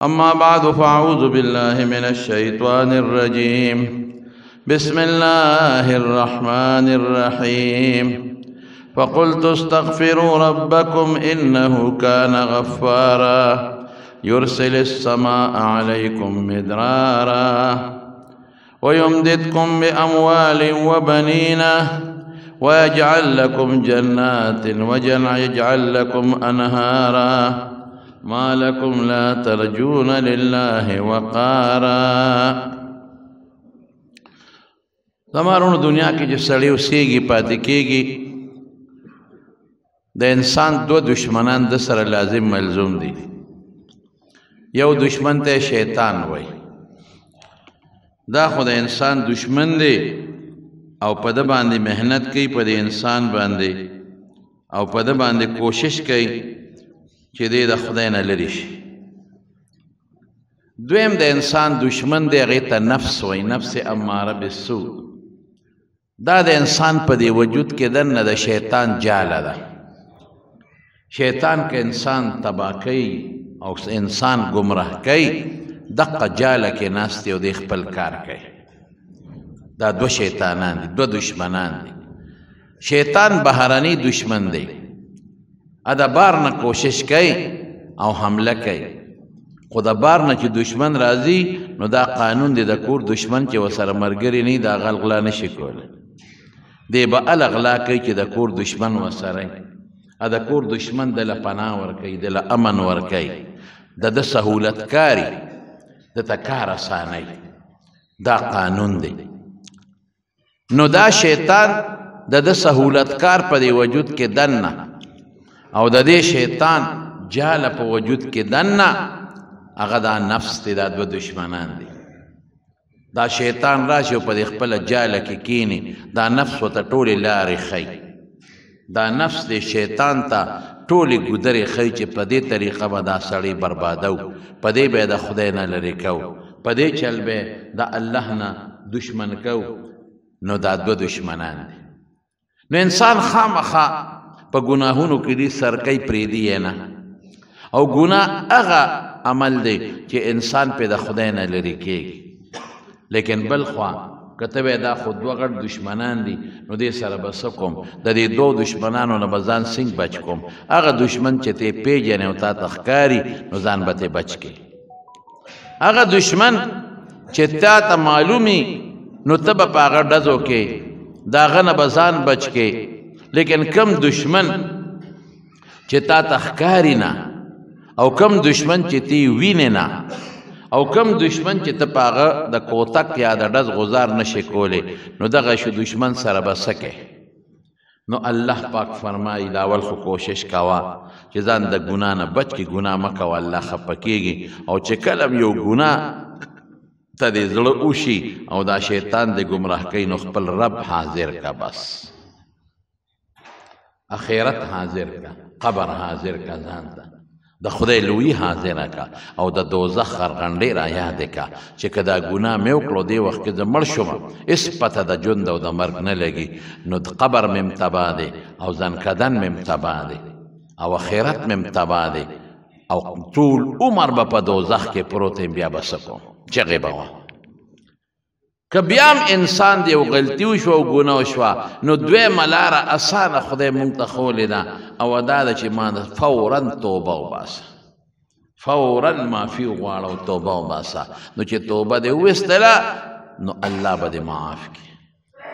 أما بعد فأعوذ بالله من الشيطان الرجيم. بسم الله الرحمن الرحيم. فقلت استغفروا ربكم إنه كان غفارا يرسل السماء عليكم مدرارا ويمددكم بأموال وبنين ويجعل لكم جنات ويجعل لكم أنهارا ما لكم لا ترجون لله وقارا. زمارونو دنیا کی جو سڑی اوسیگی پاتی کیگی دا انسان دو دشمنان د سره لازم ملزوم دی. یو دشمن ته شیطان وای، دا خود انسان دشمن دی او په د باندې مهنت کوي په د انسان باندې او په د باندې کوشش کوي چې دې د خدای نه لرې شي. دویم د انسان دشمن دی، هغې ته نفس وایي، نفس اماره بالسوء. دا د انسان په دې وجود کې دننه د شیطان جاله ده. شیطان که انسان تباه کوي او انسان گمراه کوي، دقه جاله کې ناست دی او دی خپل کار کوي. دا دو شیطانان دي، دو دشمنان دي. شیطان بهرنی دشمن دی، د بار نه کوشش کوي او حمله کوي، خو د بار نه چې دشمن راځي نو دا قانون دی د کور دشمن چې ورسره ملګري نه وي د هغه غلا نشي کولی. دی به هله غلا کوي چې د کور دشمن ورسره وي، د کور دشمن دله پناه ورکوي، دله امن ورکوي، د ده سهولت کاري، د ته کار اسانوي. دا قانون دی. نو دا شیطان د ده سهولت کار په دې وجود کې دننه او د دې شیطان جاله په وجود کې دننه هغه دا نفس دی. دا دوه دشمنان دي. دا شیطان راشي او په دې خپله جاله کې کیني، دا نفس ورته ټولې لارې ښیي. دا نفس دی شیطان ته ټولې ګودرې ښیي چې په دې طریقه به دا سړی بربادو، په دې به یې د خدای نه لرې کوو، په دې چل به د الله نه دشمن کوو. نو دا دوه دشمنان دي. نو انسان خامخا په ګناهونو کې دې سرکۍ پرېږدي یې نه، او ګناه هغه عمل دی چې انسان پې د خدای نه لرې کېږي. لیکن بل خوا که ته وایې دا خو دوه غټ دشمنان دي نو دې سره به څه کوم، د دې دوو دشمنانو نه به ځان څنګه بچ کوم. هغه دشمن چې ته یې پېژنې او تا ته ښکاري نو ځان به ترې بچ کړي. هغه دشمن چې تا ته معلومي نو ته به په هغه ډزو کې د هغه نه به ځان بچ کړې. لیکن کم دشمن چې تا ته ښکاري نه، او کم دشمن چې ته یې وینې نه، او کم دشمن چې ته په هغه د کوتک یا د ډز غزار نشي کولی، نو دغه شو دشمن سره به څه کوې؟ نو الله پاک فرمایي لاول خو کوشش کوه چې ځان د ګناه نه بچ کړي، ګناه مه کوه، الله خفه کېږي. او چې کله یو ګناه ته دې زړه وشي او دا شیطان دې ګمراه کوي نو خپل رب حاضر کا، بس اخرت حاضر کا، قبر حاضر کا، ځان ته د خدای لویي حاضره کا، او د دوزخ خرغنډې را یادې کا چې که دا ګناه مې وکړو دې وخت کې زه مړ شوم، هېڅ پته د ژوند او د مرګ نه لګي، نو د قبر مې م تباه دی، او ځنکدن مې م تباه دی، او اخرت مې م تباه دی، او ټول عمر به په دوزخ کې پروت یم. بیا به څه کوم؟ چغې به وه. که بیا هم انسان دی یو غلطي وشوه او ګناه وشوه نو دویمه لاره اسانه خدای مونږ ته ښولې ده، او دا ده چې ما فورا توبه وباسه، فورا معافي وغواړه او توبه وباسه. نو چې توبه دې وویستله نو الله به دې معاف کړي.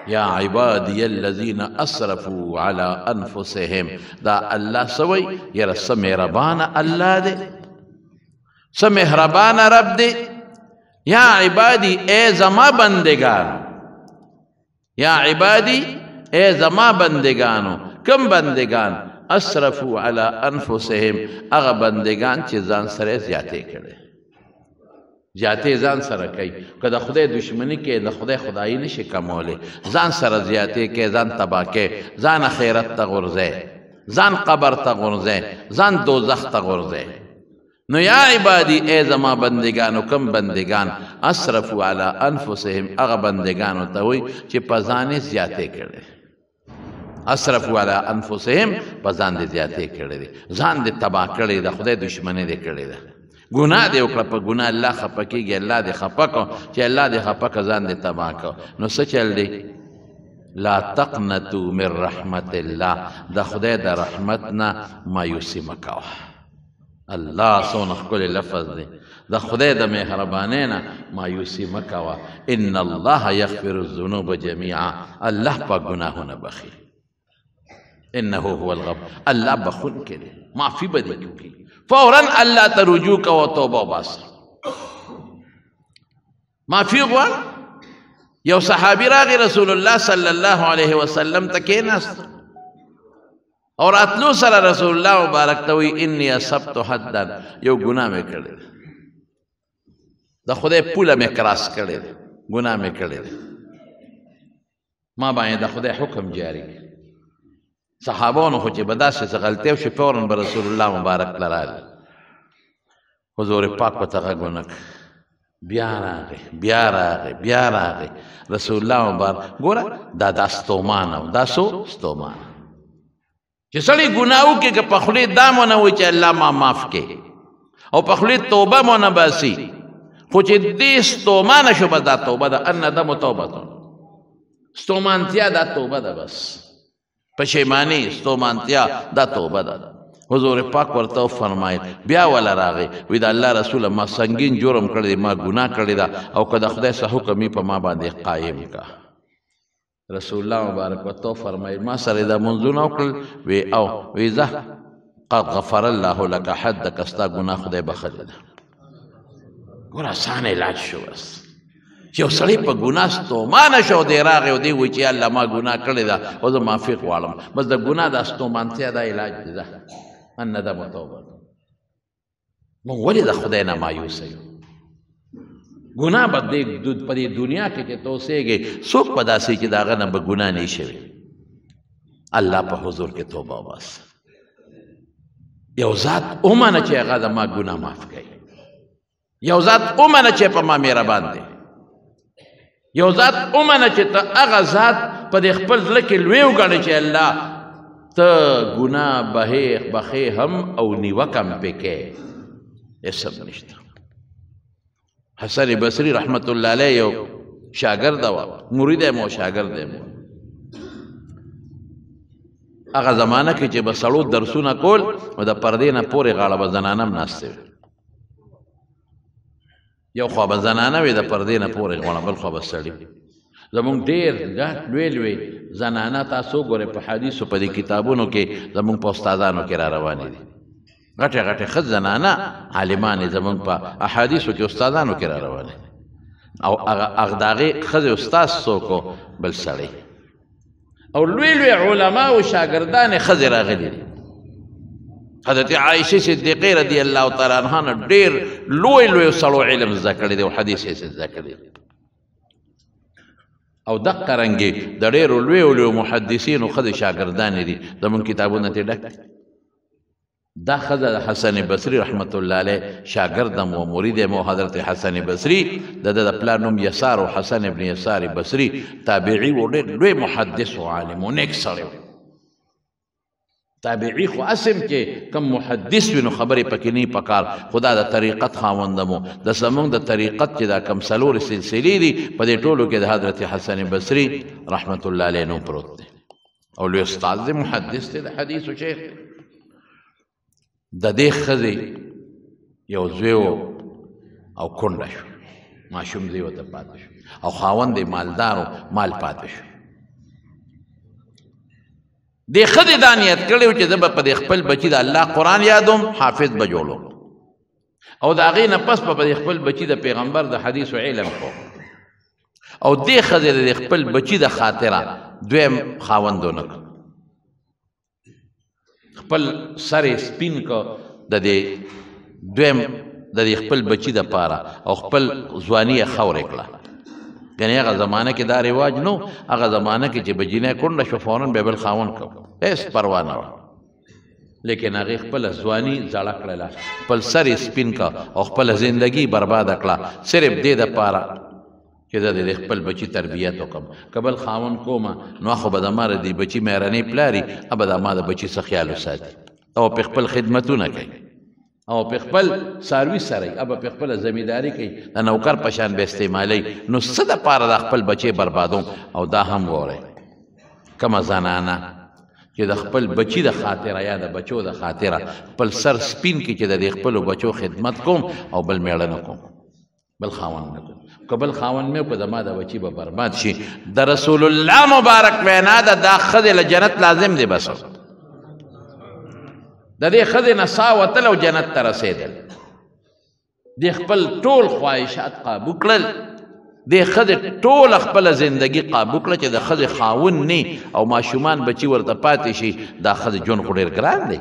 یا عبادي الذین اسرفوا علی انفسهم. دا الله څه وایي؟ یاره څه مهربانه الله دی، څه مهربانه رب دی. یا عبادی اے زما بندگانو، یا عبادی اے زما بندگانو. کم بندگان؟ اسرفوا علی انفسهم، هغه بندگان چې ځان سره زیاتې کړي، زیاتې ځان سره کوي. که د خدای دشمني کې د خدای خدایي نشي کمولی، ځان سره زیاتې کوي، ځان تباه کوي، ځان آخرت ته غورځوي، ځان قبر ته غورځوي، ځان دوزخ ته غورځوي. نو یا عبادی اے زما بندگانو، کم بندگان اسرفوا علی انفسهم، هغه بندگانو ته وایي چې په ځان یې زیاتې کړي. اسرفوا علی انفسهم، په ځان دې زیاتې کړي دي، ځان دې تباه کړی د خدای دشمني دې کړې ده. ګناه دې وکړه په ګناه الله خفه کېږي الله دې خفه کړو چې الله دې خفه کړه ځان دې تباه کړو نو څه چل دی لا تقنطوا من رحمت الله د خدای د رحمت نه مایوسي مه کوه الله څونه ښکلی لفظ دی د خدای د مهربانۍ نه مایوسي مه کوه ان الله یغفر الذنوب جمیعا الله پاک ګناهونه بخي انه هو الغفور الله بخونکی دی معافي به دې کوي فورا الله ته رجوع کوه توبه وباسه معافي غواړه یو صحابي راغی رسول الله صلی الله علیه وسلم ته کېناست او راتلو سره رسول الله مبارک ته وایي انی اصبت حدا یو ګناه مې کړی دی د خدای پوله مې کراس کړی دی ګناه مې کړی دی ما باندې د خدای حکم جاری دی صحابانو خو چې به داسې څه غلطۍ وشي فورا به رسول الله مبارک ته راغی حضور پاک ورته غږ ونه کړ بیا راغی رسول الله مبارک ګوره دا ستومان او دا ستومان چې سړی ګناه وکړي که په خولې دا مونه وایي چې الله ما معاف کړي او په خولې توبه مونه باسي خو چې دې ستومانه شو بس دا توبه ده الندم توبه ستومانتیا دا توبه ده بس پشیمانی ستومانتیا دا توبه ده حضور پاک ورته فرمایل بیا ولا راغی وی دا الله رسول ما سنگین جرم کړی ما ګناه کړی دا او که د خدای څخه حکم په ما باندې قائم کا رسول الله مبارک ورته فرمایل ما سره دا منځونه وکړل وی زه قد غفر الله لك حدك استا ګناه خدای بخښلی ده ګوره آسان علاج شو بس چې یو سړی په ګناه ستومانه شو دی راغی او دی وایي چې الله ما ګناه کړې ده او زه معافي غواړم بس د ګناه دا ستومانتیا دا علاج دی ده الندم توبه موږ ولې د خدای نه مایوسه یو ګناه به په دې دنیا کې چې ته اوسېږې څوک به داسې چې د هغه نه به ګناه نه شوي الله په حضور کې توبه وباسه یو ذات ومنه چې هغه زما ګناه معاف کوي یو ذات ومنه چې په ما مهربان دی یو ذات ومنه چې ته هغه ذات په دې خپل زړه کې لوی وګڼې چې الله ته ګناه بخې هم او نیوکه هم پې کوې هېڅ نشته حسن بصري رحمت الله علیه یو شاګرده وه مرید یې مو شاګرد یې مو هغه زمانه کې چې به سړو درسونه کول نو د پردې نه پورې غاړه به زنانه هم ناستې وي یو خوا به زنانه وي د پردې نه پورې غاړه بل خوا به سړي زمونږ ډېر لوی لوی زنانه تاسو ګورئ په حدیثو په دې کتابونو کې زمونږ په استادانو کې را روانې دي غټې غټې ښځ زنانه عالمانې زمونږ په احادیثو کې استادانو کې را روانې او هغه د هغې ښځې استاد څوک بل سړی او لوی لوی علما او شاګردانې ښځې راغلي دي حضرت عائشة صدیقې رضی الله تعالی عنها نه ډېر لوی لوی سړو علم زده کړی دی او حدیث یې زده کړی دی او دقه رنګې د ډېرو لویو لویو محدثینو ښځې شاګردانې دي زمونږ کتابونه ترې ډک دي دا ښځه د حسن بصري رحمت الله علیه شاګردم و مرید یم و حضرت حسن بصري د ده د پلار نوم یسار و حسن ابن یسار بصري تابعي و ډېر لوی محدث و عالم و نیک سړی و تابعي خو اسم چې کم محدث وي نو خبرې پکې نه پکار خدا د طریقت خاوندمو د زمونږ د طریقت چې دا کم څلورې سلسلې دي په دې ټولو کې د حضرت حسن بصري رحمت الله علیه نوم پروت دی او لوی استاد دی محدث دی د حدیث و شیخ دی د دې ښځې یو زوی او کونډه شو ماشوم زوی ورته پاتې شو او خاوند یې مالدار مال پاتې شو دې ښځې دا نیت کړی و چې زه به په دې خپل بچي د الله قرآن یادوم حافظ به جوړوم او د هغې نه پس به په دې خپل بچي د پیغمبر د حدیث و علم کوم او دې ښځې د خپل بچي د خاطره دویم خاوند ونه کړ خپل سر یې سپین که د دې دویم د دې خپل بچي دپاره او خپل ځواني یې خورې کړه یعنې هغه زمانه کې دا رواج نو هغه زمانه کې چې بجینۍ کونډه شو فوراً بیا بل خاوند کو هېڅ پروا نه وه لیکن هغې خپله ځواني زړه کړله خپل سر یې سپین که او خپله زندګي برباده کړه صرف دې دپاره چې زه د خپل بچي تربیت وکړم که بل خاوند کومه نو خو به زما د دې بچي مهرنۍ پلاري به د ما د بچي څه خیال وساتي او پې خپل خدمتونه کوي او په خپل څاروي سره ابه په خپل زمینداری کوي د نوکر په شان به استعمالي نو څه دپاره د خپل بچی بربادوم او دا هم ګورئ کومه زنانه چې د خپل بچي د خاطره یا د بچو د خاطره خپل سر سپین کړي چې د دې خپلو بچو خدمت کوم او بل میړه نه کوم بل خاوند نه کوم که بل خاوند مې که زما د بچي به برباد شي د رسول الله مبارک وینا ده دا ښځې له جنت لازم دی بس د دې ښځې نه ساه وتل او جنت ته رسېدل دې خپل ټول خواهشات قابو کړل دې ښځې ټوله خپله زندګي قابو کړه چې د ښځې خاوند نه او ماشومان بچي ورته پاتې شي دا ښځې ژوند خو ډېر ګران دی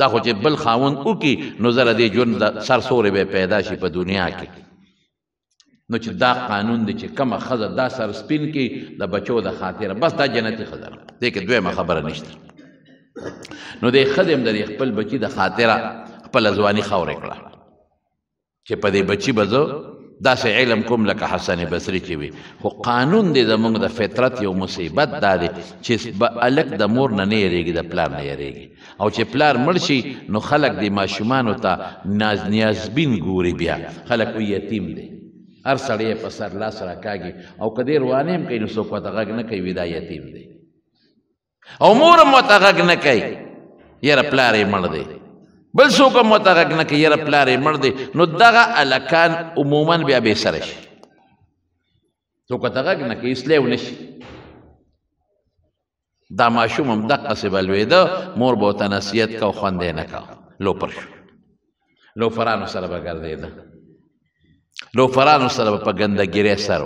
دا خو چې بل خاوند وکړي نو زره دې ژوند د سرسورې به پیدا شي په دنیا کې نو چې دا قانون دی چې کومه ښځه دا سر سپین کړي د بچو د خاطره بس دا جنتي ښځه ده دې کې دویمه خبره نشته نو دې ښځې هم د دې خپل بچي د خاطره خپله ځواني خاورې کړه چې په دې بچي به زه داسې علم کوم لکه حسن بصري چې وي خو قانون دی زموږ د فطرت یو مصیبت دا دی چې هلک د مور نه نه یېرېږي د پلار نه یېرېږي او چې پلار مړ شي نو خلک د ماشومانو ته نیازبین ګوري بیا خلک وایي یتیم دی هر سړی یې په سر لاس راکاږي او که دې روانې هم کوي نو څوک ورته غږ نه کوي وي دا یتیم دی او مور هم ورته غږ نه کوي یاره پلار یې مړ دی بل څوک هم ورته غږ نه کوي یاره پلار یې مړ دی نو دغه هلکان عموما بیا بې سره شي څوک ورته غږ نه کوي اصلی ونه شي دا ماشوم هم دقسې به لوېده مور به ورته نصیحت کو خوند یې نه کوه لوپر شو لوفرانو سره به ګرځېده لوفرانو سره به په ګندګیرۍ سر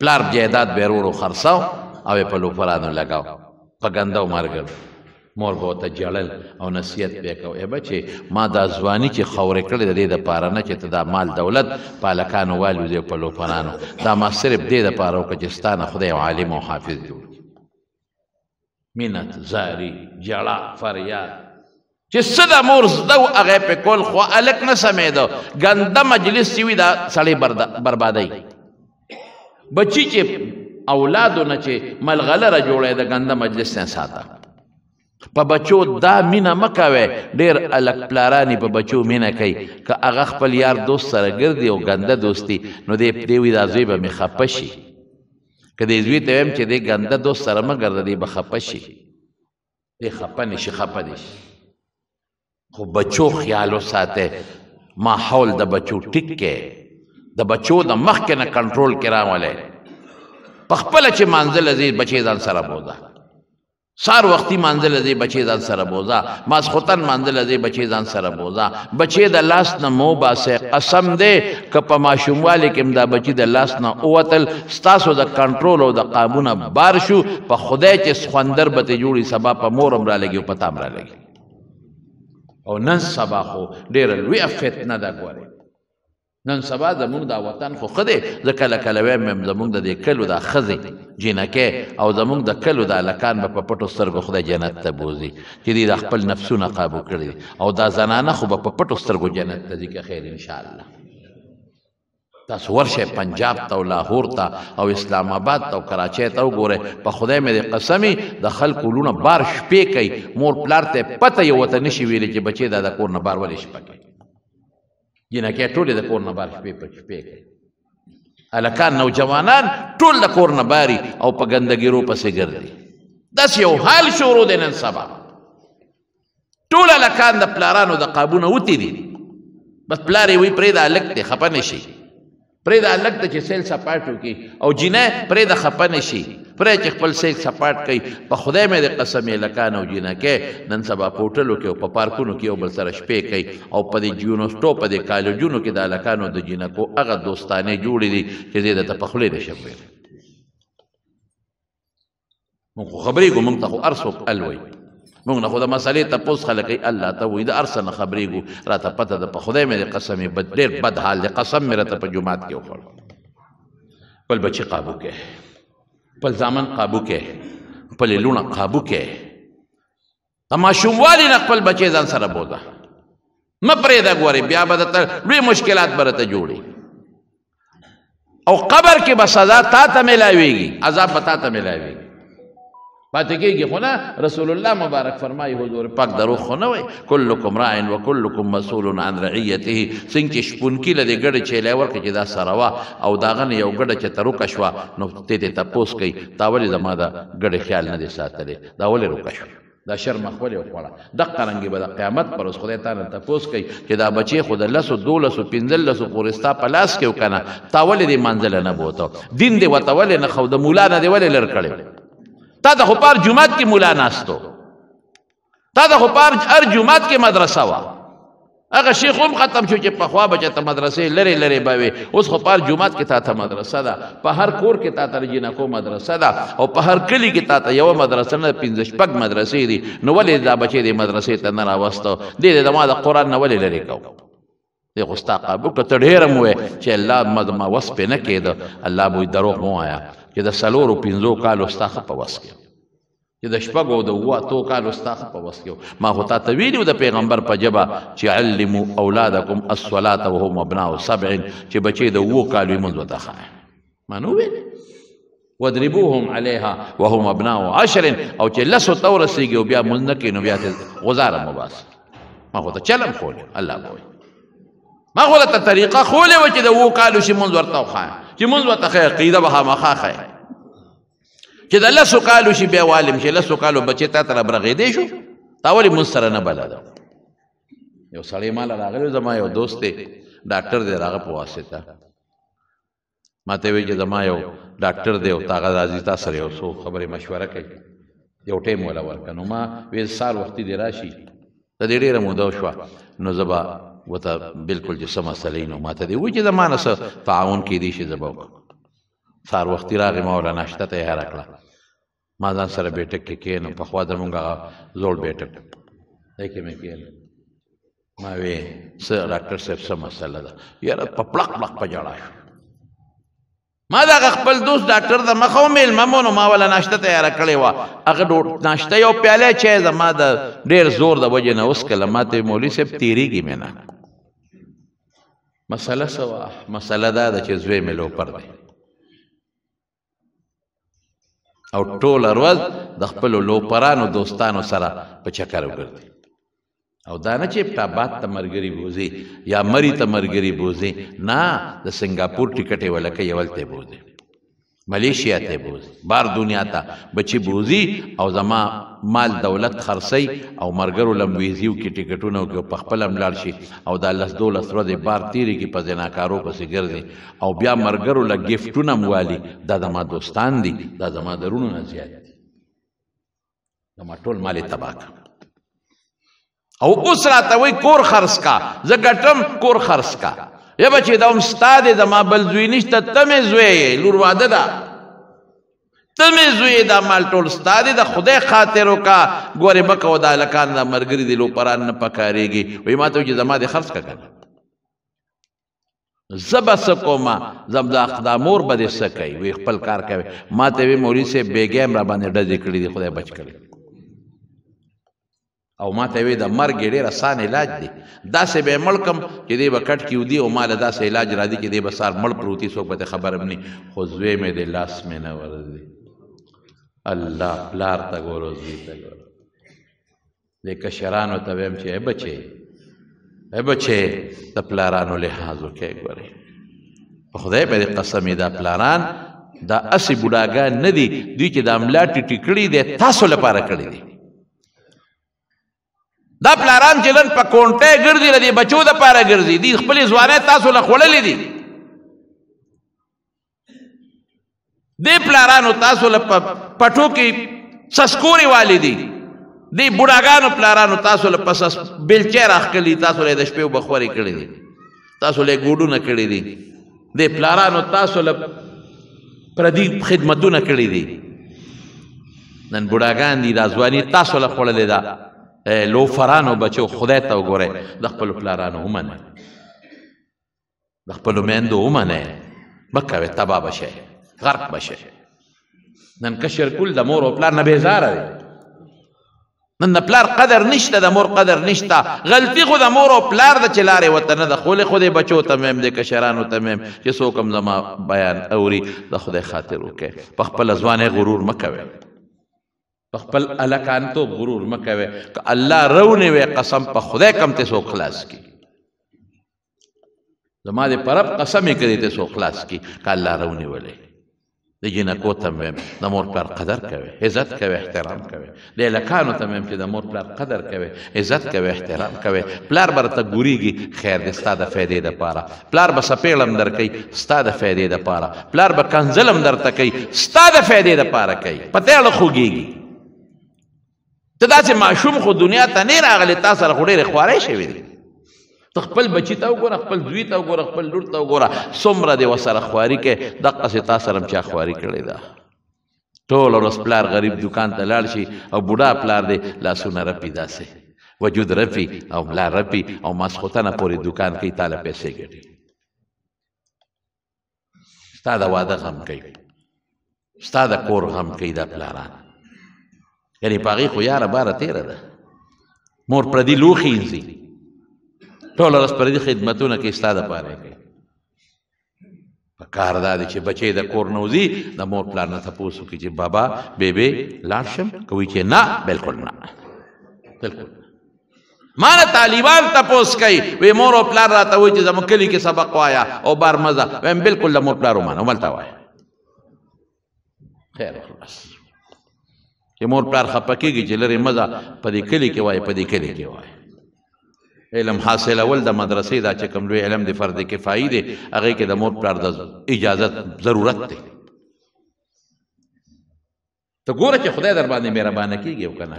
پلار جایداد به یې ورو خرڅاو او یې په لوفرانو لګاو په ګنده و مرګل مور به ورته ژړل او نصیحت به یې کو ای بچې ما دا ځواني چې خورې کړې د دې دپاره نه چې ته دا مال دولت په هلکانو والوځې او په لوفرانو دا ما صرف دې دپاره وکړه چې ستا نه خدای عالم او حافظ جوړ کړي مینت زاري ژړا فریاد چې څه د مور زده و هغه یې پې کول خو هلک نه سمېده ګنده مجلس چې وي دا سړی بربادوي بچي چې اولادو نه چې ملغلره جوړی د ګنده مجلس نه ساته په بچو دا مینه مه کوئ ډېر هلک پلاران په بچو مینه کوي که هغه خپل یار دوست سره ګرځي او ګنده دوستي نو دې وي دا زوی به مې خفه شي که دې زوی ته وایم چې دې ګنده دوست سره مه ګرځه دې به خفه شي دې خفه نه شي خفه دې شي خو بچو خیال وساتئ ماحول د بچو ټیک کې د بچو د مخکې نه کنټرول کې راولئ په خپله چې مانځله ځې بچې ځان سره بوځه سار وختي مانځله ځې بچې ځان سره بوځه ماسخوتن مانځله ځې بچې ځان سره بوځه بچې د لاس نه مو باسئ قسم دی که په ماشوموالي کې هم دا بچي د لاس نه ووتل ستاسو د کنټرول او د قابونه بار شو په خدای چې سخوندر به ترې جوړي سبا په مور هم رالګي او په تا هم رالګي او نن سبا خو ډېره لویه فتنه ده ګورئ نن سبا زمونږ دا وطن خو ښه دی زه کله کله وایم زمونږ د دې کلو دا ښځې جینکې او زمونږ د کلو دا هلکان به په پټو سترګو خدای جنت ته بوځي چې دوی د خپل نفسونه قابو کړي دي او دا زنانه خو به په پټو سترګو جنت ته ځي که خیر انشاءالله تاسو ورشئ پنجاب ته او لاهور ته او اسلام آباد ته او کراچۍ ته وګورئ په خدای مې د قسمي د خلکو لونه بار شپې کوي مور پلار ته پته یې ورته نشي ویلی چې بچې دا د کور نه بار ولې شپه کوي جینکې ټولې د کور نه بار شپې په شپې کوي هلکان نوجوانان ټول د کور نه باري او په ګندګیرو پسې ګرځي داسې یو حال شروع دی نن سبا ټول هلکان د پلارانو د قابونه وتي دي بس پلار یې وایي پرېږده هلک دی خفه نه شي پرېږده هلک ته چې سیل سپاټ وکړي او جینۍ پرېږده خفه نه شي پرېږده چې خپل سیل سپاټ کوي په خدای مې د قسم هلکان او جینکۍ نن سبا په هوټلو کې او په پارکونو کې یو بل سره شپې کوي او په دې یونیورسټو په دې کالجونو کې د هلکانو د جینکو هغه دوستانې جوړې دي چې زه درته په خولې نشم ویلی مونږ خو خبرېږو مونږ ته خو هر څوک ال وایي مونږ نه خو د مسئلې تپوس خلک کوي الله ته وایي د هر څه نه خبرېږو راته پته ده په خدای مې د قسم ډېر بد حال دی قسم مې راته په جومات کې وخوړ خپل بچي قابو کې خپل زامن قابو کې خپلې لوڼه قابو کې د ماشوموالي نه خپل بچی ځان سره بوځه مه پرېږده ګورې بیا به درته لوی مشکلات به راته جوړي او قبر کې به سزا تا ته میلاویږي عذاب به تا ته میلاویږي پاتې کېږي خو نه رسول الله مبارک فرمایي حضور پاک دروغ خو نه وایي کلکم راع وکلکم مسؤول عن رعیته څنګه چې شپونکي له دې ګډې چیلی ورکړي چې دا سره وه او د هغه نه یو ګډه چې تروکه شوه نو ته دې تپوس کوي تا ولې زما د ګډې خیال نه دی ساتلی دا ولې روکه شوه دا شرم خپل یو خوړه دقه رنګې به د قیامت پر ورځ خدای تا نه تپوس کوي چې دا بچی خو د 10 12 15 پورې ستا په لاس کې و که نه تا ولې دې منځله نه بوته دین دې ورته ولې نه خو د مولا نه دې ولې لر کړی تا د خو پار جومات کې مولا ناستو تا د خو پار هر جومات کې مدرسه وه هغه شیخ هم ختم شو چې پخوا به چېرته مدرسې لرې لرې به وې اوس خو پار جومات کې تا ته مدرسه ده په هر کور کې تا ته جینکو مدرسه ده او په هر کلي کې تا ته یوه مدرسه نه 15 شپږ مدرسې دي نو ولې دا بچی دې مدرسې ته نه راوستو دې د ما د قرآن نه ولې لرې کوو دی خو ستا قابو که ته ډېر هم ووایې چې الله ما وس پې نه کېده الله به دروغ مه وایه چې د 4 او 5 کالو ستا ښه په وس کې چې د 6 او د 8 کالو ستا ښه په وس کې ما خو تا ته ویلي د پیغمبر په ژبه چې علموا اولادکم الصلاة وهم ابناء 7 چې بچې د 7 کالو یې مونځ ورته ښایه ما نو ویلې واضربوهم عليها وهم ابناء 10 او چې 10 ته ورسېږي او بیا مونځ نه کوي نو بیا ته غزاره مه باسه ما خو ته چلم خولې الله به وایي ما خو درته طریقه خولې وه چې د 7 کالو شي مونځ ورته وښایه چې مونځ ورته ښه عقیده به خامخا ښایه چې د 10 کالو شي بیا والم چې 10 کالو بچې تا ته رابرغېدی شو تا ولې مونځ سره نه بلده یو سړی ماله راغلی زما یو دوست دی ډاکټر دی د هغه په واسطه ما ته وایي چې زما یو ډاکټر دی او هغه راځي تا سره یو څو خبرې مشوره کوي یو ټیم وله ورکړه نو ما ویل سهار وختي دې راشي د دې ډېره موده وشوه نو زه به ورته بلکل چې څه مسلې نو ما ته دې وایي چې زما نه څه تعاون کېدی شي زه به وکړم سهار وختي راغې ما ورله ناشته تیاره کړه ما ځان سره بیټک کې کېنم پخوا زمونږ هغه زوړ بیټک دی کې مې کېنم ما وی څه ډاکټر صاحب څه مسله ده یاره په پړق پړق په ژړا شو ما د هغه خپل دوست ډاکټر ته مخه ومیلمه مو نو ما وله ناشته تیاره کړې وه هغه ناشته یو پیاله چای زما د ډېر زور د وجې نه وڅکله ما ته مولوي صاحب تېرېږي مې نه مسله څه وه مسله دا ده چې زوی مې لوپر دی او ټوله ورځ د خپلو لوپرانو دوستانو سره په چکر وګرځي او دا نه چې پټاباد ته ملګري بوځي یا مري ته ملګري بوځي نه د سنګاپور ټیکټ یې ولکه یولته بوځي ملیشیا ته بوځي بار دنیا ته بچي بوځي او زما مال دولت خرڅي او مرګرو لمویزیو کې ټیکټونه او په خپل املاړ شي او دا 10-12 ورځې بار تیری کې په زناکارو پسې ګرځي او بیا مرګرو له ګفټونه موالي دا زما دوستان دي دا زما درونو نه زیات دي زما ټول مال تباہ او اوس راته وایي کور خرڅ کا زه ګټم کور خرڅ کا یا بچې دا هم ستا دی زما بل زوی نشته ته مې زوی یې لور واده ده ته مې زوی دا مال ټول ستا دی د خدای خاطر وکړه ګورې مه کوه دا هلکان دا ملګري دي لوپران نه پکارېږي وایي ما ته وایي چې زما دې خرڅ که کنه زه به څه کومه دا مور به دې څه کوي وایي خپل کار کوي ما ته وایي مولوي صاحب بېګی هم را باندې ډزې کړي دي خدای بچ کړي او ما ته وی د مرګ ډېر آسان علاج دی داسې به یې مړ کړم چې دی به کټ کې ودي او ما له داسې علاج راځي چې دی به سهار مړ پروتي څوک به ته خبر هم نه خو زوی مې دی لاس مې نه ورځي الله پلار ته ګورو زوی ته ګورو دې کشرانو ته ویم چې ای بچې د پلارانو لحاظ وکړئ ګورئ په خدای به دې قسم دا پلاران دا اسې بوډاګان نه دي دوی چې دا ملا ټیټي کړي دی تاسو لپاره کړي دي دا پلاران چې نن په کونټۍ ګرځي له دې بچو دپاره ګرځي دي خپلې ځوانۍ تاسو له خوړلې دي دې پلارانو تاسو له پټو کې سسکورې والي دي دې بوډاګانو پلارانو تاسو له په بیلچې راښکلي تاسو له د شپې بخورې کړي دي تاسو له ګوډونه کړي دي دې پلارانو تاسو له پردي خدمتونه کړي دي نن بوډاګان دي دا ځواني تاسو له خوړلې ده لوفرانو بچو خدای ته وګورئ د خپلو پلارانو ومنئ د خپلو میندو ومنئ مه کوئ تباه به شئ غرق به شئ نن کشر کول د مور او پلار نه بېزاره دی نن د پلار قدر نشته د مور قدر نشته غلطي خو د مور او پلار د چې لارې ورته نه ده خولې خو دې بچو ته میم د کشرانو ته میم چې څوک هم زما بیان اوري د خدای خاطر وکړئ په خپله ځوانۍ غرور مه کوئ په خپل هلکانتوب غرور مه کوئ که الله رونیوی قسم په خدای کم ته څوک خلاص کي زما د په رب قسم یې کړی ته څوک خلاص کي که الله رونیولی د جینکو ته مې د مور پلار قدر کوي عزت کوي احترام کوي د هلکانو ته مې چې د مور پلار قدر کوي عزت کوي احترام کوي پلار به راته ګورېږي خیر دی ستا د فایدې دپاره پلار به څپېړ هم در کوي ستا د فایدې دپاره پلار به کنځل هم درته کوي ستا د فایدې دپاره کوي په ته اړه خوږېږي ته داسې ماشوم خو دنیا ته نه راغلی تا سره خو ډېرې خوارۍ شوي دي ته خپل بچي ته وګوره خپل زوی ته وګوره خپل لور ته وګوره څومره دې ورسره خواري کوې دقسې تا سره هم چا خواري کړې ده ټول ورځ پلار غریب دکان ته لاړ شي او بوډا پلار دې لاسونه رپي داسې وجود رپي او ملا رپي او ماسخوتنه پورې دکان کوي تا له پیسې ګټي ستا د واده غم کوي ستا د کور غم کوي دا پلاران یعنې په هغې خو یاره باره تېره ده مور پردي لوښي اینځي ټوله ورځ پردي خدمتونه کوي ستا دپاره یې کوي په کار دا دی چې بچی د کور نه وځي د مور پلار نه تپوس وکړي چې بابا بیبې لاړ شم که وایي چې نه بلکل نه بلکل ما نه طالبان تپوس کوي وی مور او پلار راته وایي چې زموږ کلي کې سبق وایا او بار مزه وایم بلکل د مور پلار ومانه هملته وایه خیر خلاص چې مور پلار خفه کېږي چې لرې مزه په دې کلي کې وایي په دې کلي کې وایي علم حاصلول د مدرسې دا چې کوم لوی علم د فرد کفایي دی هغې کې د مور پلار د اجازت ضرورت دی ته ګوره چې خدای در باندې مهربانه کېږي او که نه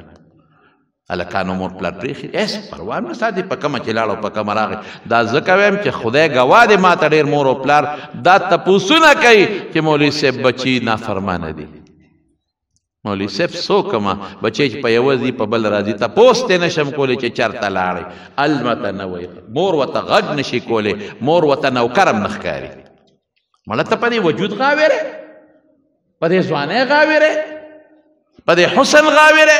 هلکانو مور پلار پرېښي هېڅ پروا هم نه ساتي په کومه چې لاړ او په کومه راغی دا ځکه وایم چې خدای ګواه دی ما ته ډېر مور او پلار دا تپوسونه کوي چې مولوي صاحب بچي نافرمانه دي مولوي صاحب څوک ما بچی چې په یوه ځي په بل راځي تپوس ترې نشم کولی چې چېرته لاړې المته نه وایي مور ورته غږ نشي کولی مور ورته نوکر هم نه ښکاري مړه ته په دې وجود غاوېرې په دې ځوانۍ غاوېرې په دې حسن غاوېرې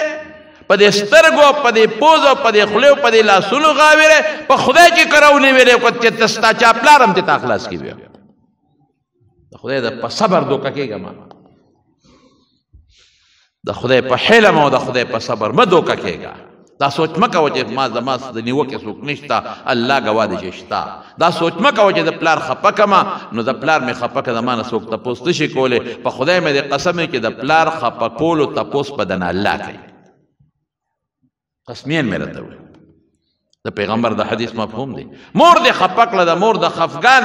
په دې سترګو په دې پوز او په دې خولې او په دې لاسونو غاوېرې په خدای چې که راونیولې چې ته ستا چا پلار هم دې ته اخلاص کړي بیا د خدای په صبر دوکه کېږه ما د خدای په حلم او د خدای په صبر مه دوکه کېږه دا سوچ مه کوه چې ما زما د نیوکې څوک نشته الله ګواه دی چې شته دا سوچ مه کوه چې د پلار خفه کړمه نو د پلار مې خفه کړه د ما نه څوک تپوس نه شي کولی په خدای مې د قسم چې د پلار خفه کولو تپوس په دنه الله کوي قسمین مې راته وویل د پیغمبر د حدیث مفهوم دی مور دې خفه کړه د مور د خفګان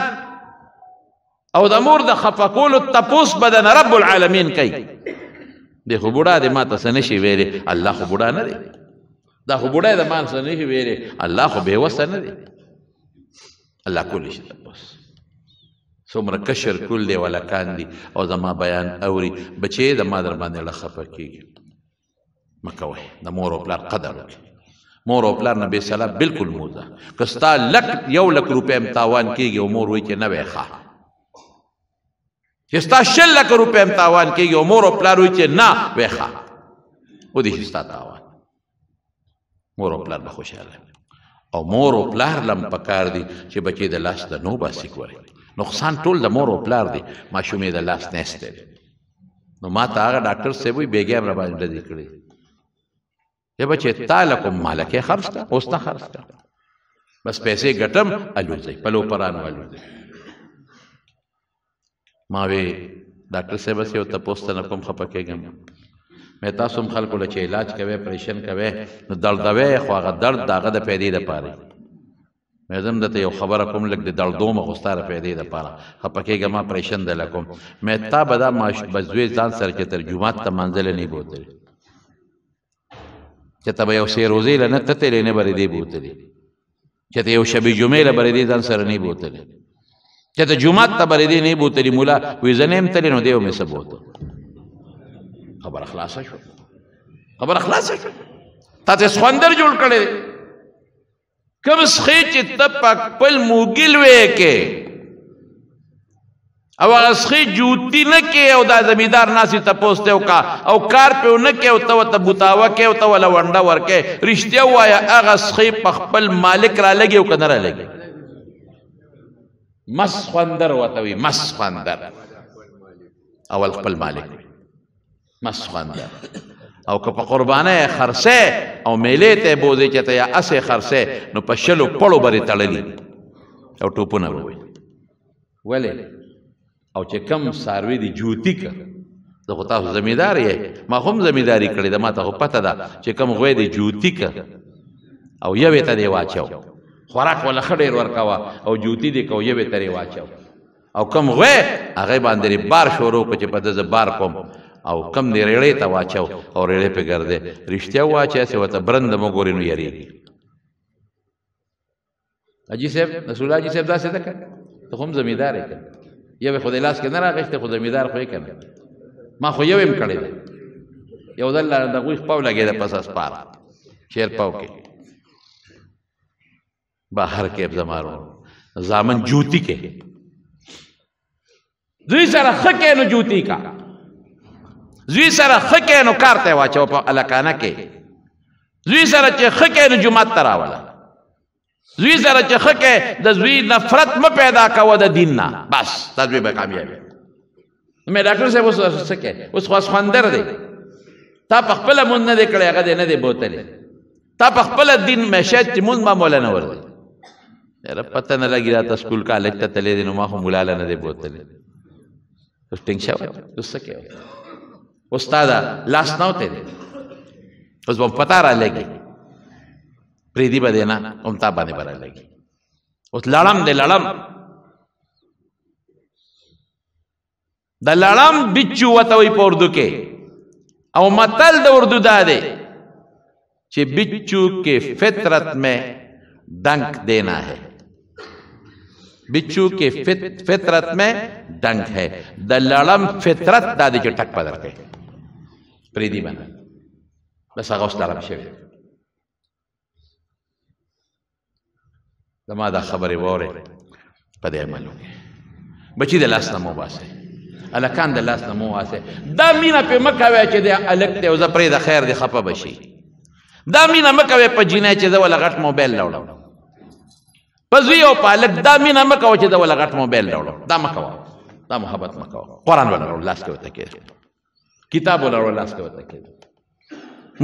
او د مور د خفه کولو تپوس به دنه رب العالمین کوي دی خو بوډا دی ما ته څه نشي ویلی الله خو بوډا نه دی دا خو بوډا د ما څه نشي ویلی الله خو بېوسه نه دی الله کولی شي تپوس څومره کشر کول دی ولکان دي او زما بیان اوري بچې د ما در باندې له خفه کېږي مه کوئ د مور او پلار قدر وکړي مور او پلار نه بېصله بلکل موزه که ستا یو لک روپۍ هم تاوان کېږي او مور وایي چې نه وی ښه چې ستا 100 لکه روپۍ هم تاوان کېږي او مور او پلار وایي چې نه وی ښه ودې شي ستا تاوان مور او پلار به خوشحاله او مور او پلار لم پکار دي چې بچې د لاس د نو باسي ګورې نقصان ټول د مور او پلار دی ماشومې د لاس نه ایستلی نو ما ته هغه ډاکټر صاحب وایي بېګیا هم راباندې ډزې کړې یا بچې تا له کوم مالکې خرڅ کړه اوس نه خرڅ کړه بس پیسې ګټم الوځئ پلو پرانو الوځئ ما وی ډاکټر صاحب سې ورته تپوس ته نه کوم خفه کېږم مې تاسو هم خلکو له چې علاج کوئ اپریشن کوئ نو دردوی خو هغه درد د هغه د پیدې دپاره مې زه هم درته یو خبره کوم لږ د دردوم خو ستا د پیدې دپاره خفه کېږم اپریشن دله کوم مې تا به دا بزوی ځان سره چې تر جومات ته منزله نه بوتلې چې ته به یو سې روزې له نه تتلې نه به ردې بوتلې چې ته یو شبې جمعې له به ردې ځان سره نه بوتلې چې ته جومات ته به ردې نه بوتلې مولا وایي زه نه یم تلې نو دی به مې څه بوته خبره خلاصه شوه خبره خلاصه شوه تا ته سخوندر جوړ کړی دی کوم سخی چې ته په خپل موږي لوی کې او هغه سخی جوتی نه کې او دا زمیندار ناسې تپوس ته وکړه او کار پې ونه کې او ته ورته بوتاوه کې او ته وله ونډه ورکې رښتیا ووایه هغه سخی په خپل مالک رالګي او که نه رالګي مس خوندر ورته وي مس خوندر اول خپل مالک وي مس خوندر او که په قربانۍ خرڅې او میلې ته بوځې چې ته یا اسې خرڅې نو په شلو پړو برې تړلي او ټوپونه به وي ولې او چې کم څاروي دي جوتي که زه خو تاسو زمیندار یې ما خو هم زمینداري کړې ده ما ته خو پته ده چې کم غوی دي جوتي که او یوې ته دې واچو خوراک وله ښه ډېر ورکوه او جوتي دې که او یوې ته دې واچو او کم غوی هغې باندې بار شروع کړو چې په ده زه بار کوم او کم دې ریړې ته واچو او ریړې پې ګرځې رښتیا وواچه هسې ورته برنده مه ګورې نو یېرېږي حاجي صاحب رسول الله حاجي صاحب داسې ده که ته خو هم زمیندار یې که یو یې خو دې لاس کې نه راغېښتې خو زمیندار خو یې که نه ما خو یو یم کړی ده یو ځل د هغوی خپاو لګېده پس اسپار شیر پاو کې بهر کې زمارو زامن جوتی کې زوی سره ښه کې نو جوتی کا زوی سره ښه کې نو کار ته واچو په الکانه کې زوی سره چې ښه کې نو جومات ته راوله زوی سره چې ښه کې د زوی نفرت مه پیدا کوه د دین نه بس دا زوی به کامیاب مې ډاکټر صاحب اوس څه کې اوس خو خوندر دی تا په خپله مونځ نه دی کړی هغه دی نه دی بوتلی تا په خپله دین مشهد چې مونځ ما مولا نه ورځي یاره پته نه لګي راته سکول کالج ته تللی دی نو ما خو مولاله نه دی بوتلی اوس ټینګ شوی اوس څه کوې اوس تا دا لاس نه وتی دی اوس به پته را لګي پرېږدي به دی نه هم تا باندې به را لګي اوس لړم دی لړم د لړم بچو ورته وایي په اردو کې او متل د اردو دا دی چې بچو کے فطرت میں ڈنک دینا ہے بچو کے فطرت میں ڈنک ہے د لړم فطرت دا دی چې ټک په درکوي پرېږدي به نه بس هغه اوس لړم شوی زما دا خبرې واورئ په دې عمل وکړئ بچي د لاس نه مه وباسئ هلکان د لاس نه مه وباسئ دا مینه پرې مه کوئ چې دی هلک دی او زه پرېږده خیر دی خفه به شي دا مینه مه کوئ په جینۍ چې زه وله غټ موبایل راوړم په زوی او په هلک دا مینه مه کوه چې زه وله غټ موبایل راوړم دا مه کوه دا محبت مه کوه قرآن وله راوړ لاس کې ورته کېږي کتاب وله راوړ لاس کې ورته کېږي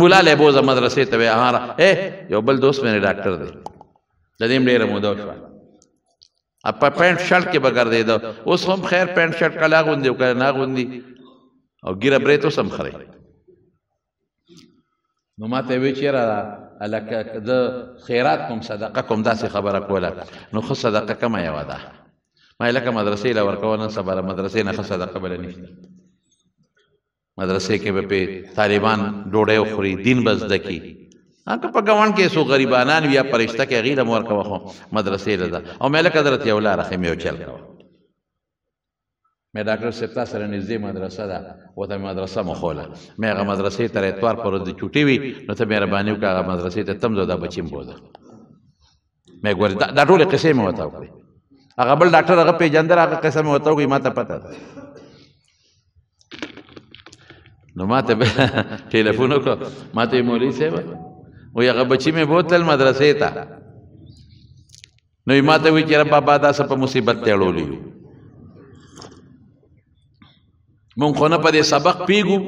مولا لی بوځه مدرسې ته وایي یو بل دوست مې ډاکټر دی د دې هم ډېره موده شوه په پینټ شرټ کې به ګرځېده اوس هم خیر پینټ شرټ کله اغوندي او کله نه اغوندي او ګیره برېت اوس هم خرئ نو ما ته وی چېرې هلکه زه خیرات کوم صدقه کوم داسې خبره کوله نو ښه صدقه کومه یوه ده ما یې لکه مدرسې له ورکوه نن سبا له مدرسې نه ښه صدقه بله نشته مدرسې کې به پې طالبان ډوډۍ وخوري دین به زده کړي که په ګاونډ کې څو غریبانان وي یا پرشته کې هغې له مه ورکوه خو مدرسې له ده او مې لکه درته یو لاره ښیم یو چل کوه مې ډاکټر صاحب تا سره نږدې مدرسه ده ورته مې مدرسه مخوله مې هغه مدرسې ته اتوار پر ورځ د چوټي وي نو ته مهرباني وکړه هغه مدرسې ته تم ځو دا بچي م بوځه مې ګورې دا ټولې قصې مې ورته وکړې هغه بل ډاکټر هغه پېژندل هغه قصه مې ورته وکړې ما ته پته ده نو ما ته ټلیفون وکړه ما ته مولوي صاحب وی هغه بچي مې بوتل مدرسې ته نو ما ته وی چې بابا دا څه په مصیبت ته اړولی یو مونږ خو نه په دې سبق پیږو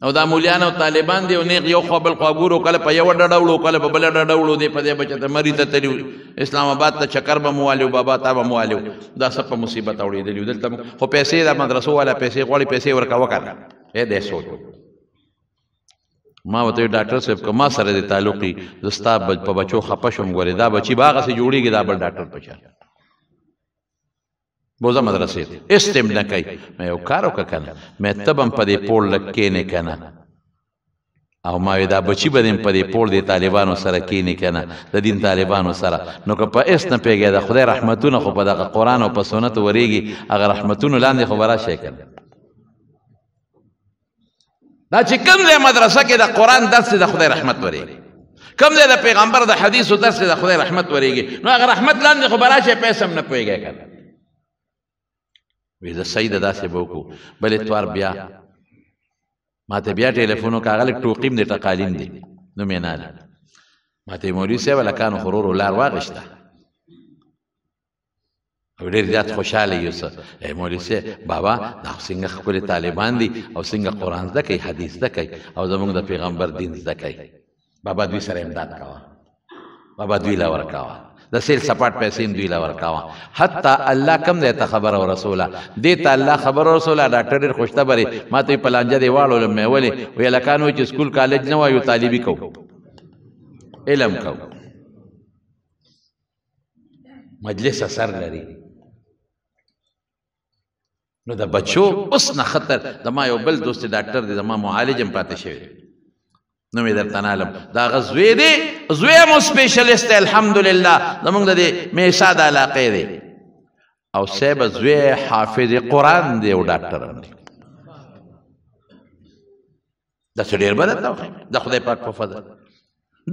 او دا مولیان او طالبان دی او نیغ یو خوا بل خوا ګورو کله په یوه ډډه وړو کله په بله ډډه وړو دی په دې بچه ته مري ته تلي اسلام آباد ته چکر به مو والي بابا تا به مو والي دا څه په مصیبت اړېدلي دلته خو پیسې د مدرسو والا پیسې غواړي پیسې ورکوه که نه دی سوچ ما ورته ډاکټر صاحب که ما سره د تعلقي زه ستا په بچو خفه شوم ګورې دا بچي به هغسې جوړېږي دا بل ډاکټر په شان بوځه مدرسې ته هېڅ ټیم نه کوي مې یو کار وکړه که نه مې ته به هم په دې پوړ لږ کښېنې که نه او ما وی دا بچي به دې په دې پوړ د طالبانو سره کښېنې که نه د دین طالبانو سره نو که په هېڅ نه پوهېږې د خدای رحمتونه خو په دغه قرآن او په سنت ورېږي هغه رحمتونو لاندې خو به راشئ که نه دا چې کوم ځای مدرسه کې د قرآن درس د خدای رحمت ورېږي کوم ځای د پیغمبر د حدیثو درس د خدای رحمت ورېږي نو هغه رحمت لاندې خو به راشئ په هېڅ هم نه پوهېږئ که نه وی زه صحیح ده داسې به وکړو بل اتوار بیا ما ته بیا ټلیفون وکړه هغه لږ ټوقیم دی ټقالین دی نوم یې ناله ما ته مولوي صاحب هلکانو خو ورو ورو لار واغېسته او ډېر زیات خوشحاله یو څه مولوي صاحب بابا دا څنګه ښکلي طالبان دي او څنګه قرآن زده کوي حدیث زده کوي او زموږ د پیغمبر دین زده کوي بابا دوی سره امداد کوه بابا دوی له ورکوه د سیل سپاټ پیسې دوی له ورکوه حتی الله کم دی ته خبر او رسوله دې ته الله خبر او رسوله ډاکټر ډېر خوشخبرې ما ته یې په لانجه دی واړولم مې ولې وی هلکان وایي چې سکول کالج نه وایو طالبي کوو علم کوو مجلس اثر لري نو د بچو اوس نه خطر زما یو بل دوست ډاکټر دی زما معالج هم پاتې شوی نو مې درته نالم د هغه زوی دی زوی هم سپیشلیست دی الحمدلله زمونږ د دې میسا د علاقې دی او صاحب زوی حافظ قرآن دی او ډاکټر هم دی دا څه ډېر بده ته د خدای پاک په فضل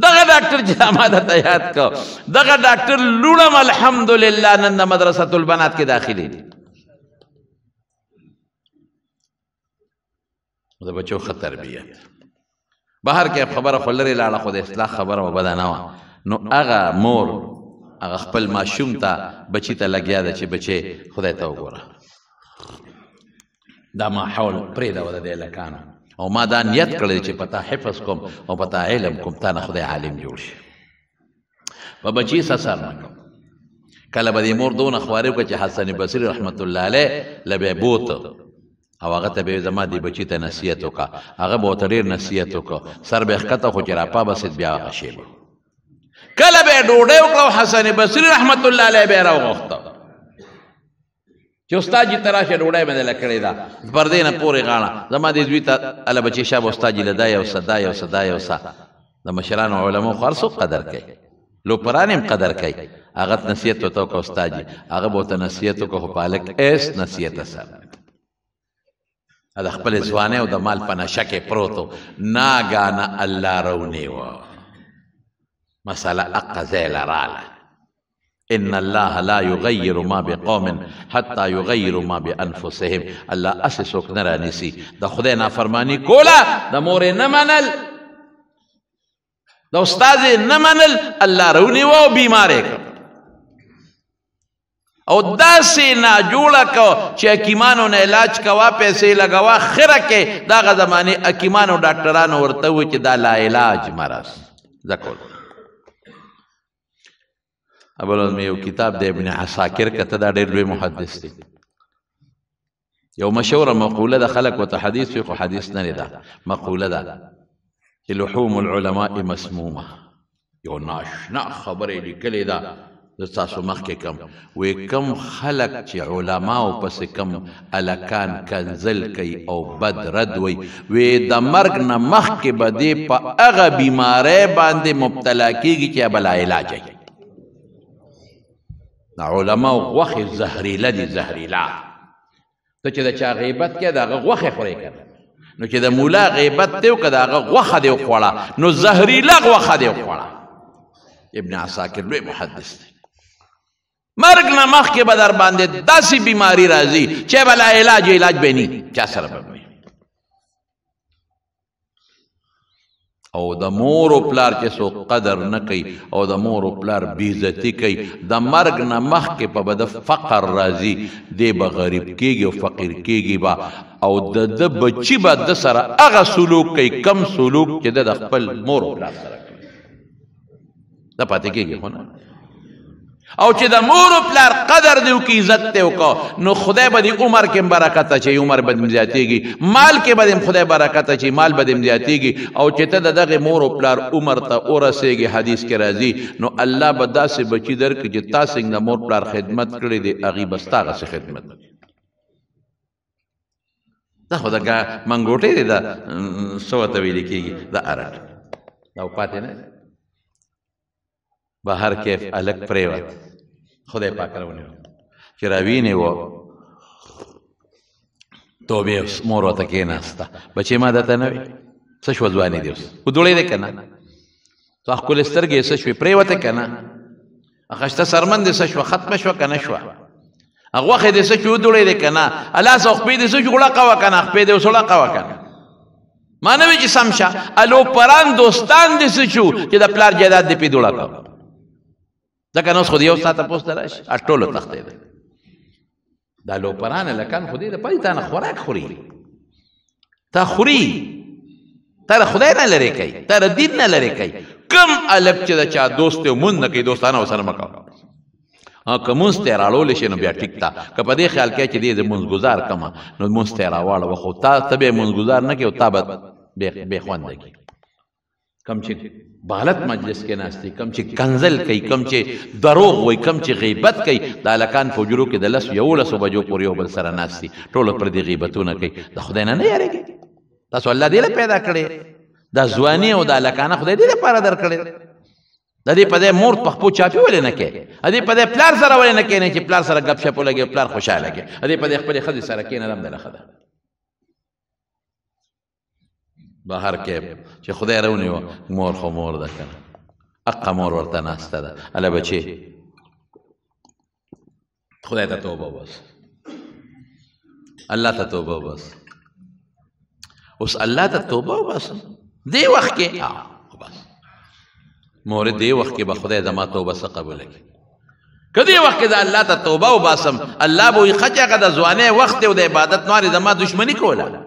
دغه ډاکټر چې ما درته یاد کو دغه ډاکټر لوړم الحمدلله نن د مدرسة البنات کې داخلي دي د بچو ښه تربیت بهر کې خبره خو لرې لاړه خو د اصلاح خبره به بده نه وه نو هغه مور هغه خپل ماشوم ته بچي ته لګیا ده چې بچې خدای ته وګوره دا ماحول پرېږده د دې هلکانو او ما دا نیت کړی چې پتا حفظ کوم او پتا علم کوم تا نه خدای عالم جوړ شي په بچي سر نه کوم کله به دې مور دونه خوارې وکړه چې حسن بصري رحمت الله علیه له به بوت او هغه ته به زما دې بچي ته نصیحت وکړه هغه به ورته ډېر نصیحت وکړه سر به یې ښکته خو چې راپابسېد بیا هغه شی به کله به یې ډوډۍ وکړه او حسن بصري رحمت الله علیه به یې راوغوښته چې استاد جي ته راشه ډوډۍ مې دله کړې ده پردې نه پورې غاړه زما دې زوی ته هله بچې شابه استاد جي له دا یو څه دا یو څه دا یو څه د مشرانو علماو خو هر څوک قدر کوي لوپران هم قدر کوي هغه نصیحت ورته وکړه استاد جي هغه به ورته نصیحت وکړه خو په هلک ایس نصیحت سره د خپل ځوانۍ او د مال په نشه کې پروت و ناګانه الله رونیوه مسله اقه ځای له راله ان الله لا يغير ما بقوم حتى يغيروا ما بانفسهم الله اسې څوک نه رانیسي د خدای نافرماني کوله د مورې نه منل د استاد نه منل الله رونیوه او بیمار یې کړ او داسې ناجوړه کو چې حکیمانو نه علاج کوه پیسې لګوه خیره کې د هغه زمانې حکیمانو ډاکټرانو ورته ووایي چې دا لا علاج مرض ذکر ابل مې یو کتاب د ابن عساکر کته دا ډېر لوی محدث دی یو مشهوره مقوله ده خلک ورته حدیث وي خو حدیث نه دی دا مقوله ده چې لحوم العلماء مسمومه یو ناشنا خبره یې لیکلې ده د تاسو مخکې کم وی کم خلق چې علماو پسې کم الکان کنزل کوي او بد رد وی د مرګ نه مخکې به دې په هغه بیمارۍ باندې مبتلا کېږي چې بلا علاج وي د علماو غوښې زهریله دي زهریله ته چې د چا غیبت کې د هغه غوښې خورې که نو چې د مولا غیبت دی که د هغه غوښه دې وخوړه نو زهریله غوښه دې وخوړه ابن عساکر لوی محدث دی مرګ نه مخکې به در باندې داسې بیماری راځي چې به لا علاج به ني چا سره به وي او د مور و پلار چې څوک قدر نه کوي او د مور و پلار بېعزتي کوي د مرګ نه مخکې په به د فقر راځي دی به غریب کېږي او فقیر کېږي به او د ده بچي به د سره هغه سلوک کوي کم سلوک چې د خپل مور و پلار سره کوي دا پاتې کېږي خو نه او چې د مور و پلار قدر دی وکړي عزت دی وکړه نو خدای به دې عمر کې برکت اچوي عمر به دې زیاتېږي مال کې به دې خدای برکت اچوي مال به دې زیاتېږي او چې ته د دغې مور و پلار عمر ته ورسېږي حدیث کې راځي نو الله به داسې بچي درکړي چې تا څنګه د مور پلار خدمت کړی دی هغې به ستا هغسې خدمت وکړي دا خو د منګوټۍ دی دا څه ورته ویلې کېږي د ارټ دا پاتې نه بهر کیف الک پریوت خدای پاک راونیو چې راوینې و توبې مور ورته کېناسته بچې ما درته نه وي څه شوه ځواني دې اوس ودوړی دی که نه ستا ښکلې سترګې یې څه شوې پرېوتې که نه ښایسته سرمن دې څه شوه ختمه شوه که نه شوه غوښې دې څه شوې ودوړی دی که نه هلاسه خپې دې څه شو غوړقه وه که نه خپې دې اوس وړقه وه که نه ما نه وي چې سم شه الوپران دوستان دې څه شو چې د پلار جایداد دې پې دوړه کړه ځکه نو اوس خو د یو ساعته پوسته راشي ټولو تښتېده دا لوپرانه لکان خو دې دپاره تا نه خوراک خوري، تا خوري، تا د خدای نه لرې کوي، تا د دین نه لرې کوي. کم الک چې د چا دوست دی مونځ نه کوي دوستانه ورسره مه کوه. که مونځ ته یې راړولی شي نو بیا ټیک تا، که په دې خیال کوې چې دې د مونځ ګزار کمه نو مونځ ته یې راواړوه، خو ته به یې مونځ ګزار نه کوې او تا به بې خونده کړي. کم چې بالت مجلس کې ناست دي، کم چې کنزل کوي، کم چې دروغ وایي، کم چې غیبت کوي، د هلکان په حجرو کې د 11 بجو پورې یو بل سره ناست دي، ټوله پر دې غیبتونه کوي. د خدای نه یارېږي. تاسو الله دې له پیدا کړی، دا ځواني او د هلکانه خدای دې لپاره درکړی. د دې په دې مور په خپو چاپي ولې نه کوې؟ د دې په دې پلار سره ولې نه کښېنې چې پلار سره ګپ شپ ولګي، پلار خوشحاله کړي. د دې په دې خپلې ښځې سره کښېنه، هم دله ښه ده. بهر کې چې خدای راونیوه مور خو مور ده که نه، حقه مور ورته ناسته ده. هله بچې خدای ته توبه وباسه، الله ته توبه وباسه. اوس الله ته توبه وباسه دې وخت کې بس مورې دې وخت کې به خدای زما توبه څه قبوله کړي. که دې وخت کې د الله ته توبه وباسم، الله به وایي ښه چې هغه د ځوانۍ وخت دی او د عبادت نه وارې زما دشمني کوله،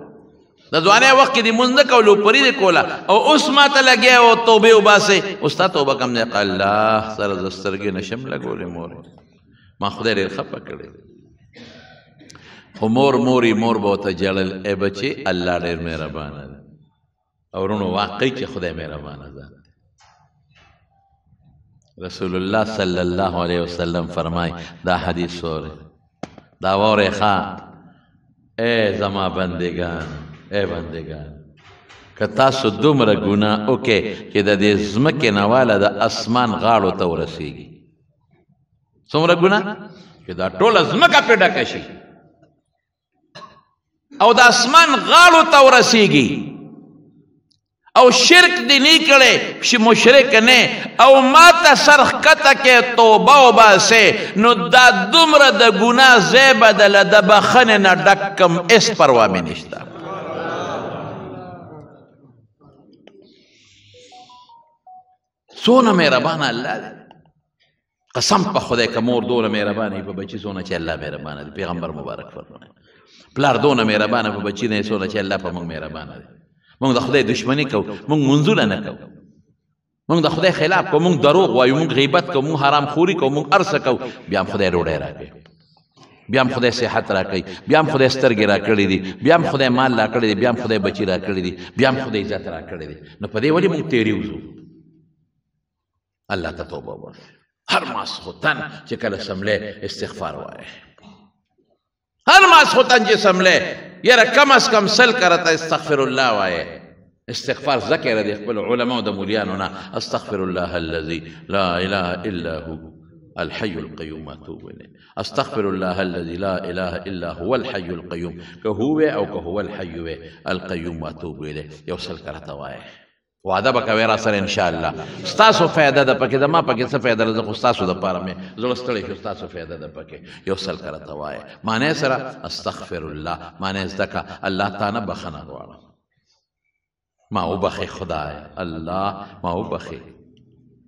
د ځوانۍ وخت کې دې مونځ نه کوله، لوپري دې کوله، او اوس ما ته لګیا او توبې وباسئ. اوس تا توبه کم دی؟ الله سره زه سترګې نشم لګولی مورې، ما خدای ډېر خفه کړی. خو موري مور به ورته ژړل، ای بچې الله ډېر مهربانه دی. او ورونو واقعي چې خدای مهربانه ذات دی. رسول الله صلی الله علیه وسلم فرمای، دا حدیث وره، دا وره ښه، ای زما بندگان، ای بندگان، که تاسو دومره ګناه وکړئ چې د دې ځمکې نه واله د اسمان غاړو ته ورسېږي. څومره ګناه؟ چې دا ټوله ځمکه پرې ډکه شي او د اسمان غاړو ته ورسېږي، او شرک دې نه کړی چې مشرک نه، او ما ته سر ښکته کې توبه وباسې، نو دا دومره د ګناه ځای به دله د بخښنې نه ډک کم، هېڅ پروا مې نشته. څونه مهربانه الله دی. قسم په خدای که مور دونه مهربانه وي په بچي څونه چې الله مهربانه دی. پیغمبر مبارک فرمایي پلار دونه مهربانه په بچي نه څونه چې الله په موږ مهربانه دی. موږ د خدای دشمني کوو، موږ منځونه نه کوو، موږ د خدای خلاف کوو، موږ دروغ وایو، موږ غیبت کوو، موږ حرام خوري کوو، موږ هر څه کوو، بیا هم خدای ډوډۍ راکوي، بیا هم خدای صحت راکوي، بیا هم خدای سترګې راکړې دي، بیا هم خدای مال راکړی دی، بیا هم خدای بچي راکړی دي، بیا هم خدای عزت راکړی دی. نو په دې ولې موږ تېرې وځو؟ الله ته توبه وباسئ. هر ماسخوتن چې کله سملی استغفار وایه، هر ماسخوتن چې سملی یاره کم از کم 100 کرته استغفر الله وایه. استغفار ذکر دی خپل علماء د مولیانو نه، استغفر الله الذي لا اله الا هو الحي القيوم اتوب اليه، استغفر الله الذي لا اله الا هو الحي القيوم، که هو او که هو الحي القيوم اتوب اليه. یو 100 کرته وایه. وعده به کوئ را سره انشاءالله. ستاسو فایده ده پکې، د ما پکې څه فایده ده، زه خو ستاسو دپاره مې زړه ستړی شو، ستاسو فایده ده پکې. یو 100 کرته وایه معنی سره استغفر الله، معنی زده که الله تا نه بخښنه غواړم، ما وبخې خدای، الله ما وبخې،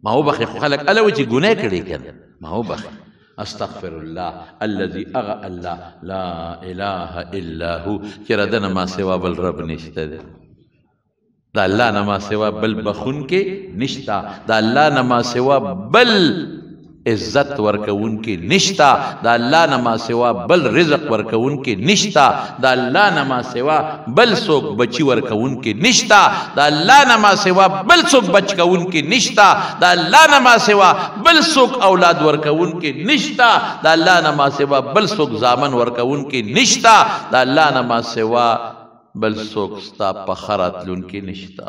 ما وبخې. خو خلک هله وایي چې ګناه کړې که نه، ما وبخې. استغفر الله الذي اغه الله لا اله الا هو، چې رده نه ما سوا بل رب نشته دی، د الله نه ما سوا بل بخونکې نشته، د الله نه ما سوا بل عزت ورکوونکې نشته، د الله نه ما سوا بل رزق ورکوونکې نشته، د الله نه ما سوا بل څوک بچي ورکوونکې نشته، د الله نه ما سوا بل څوک بچ کوونکې نشته، د الله نه ما سوا بل څوک اولاد ورکوونکې نشته، د الله نه ما سوا بل څوک زامن ورکوونکې نشته، د الله نه ما سوا بل څوک ستا په ښه راتلونکي نشته.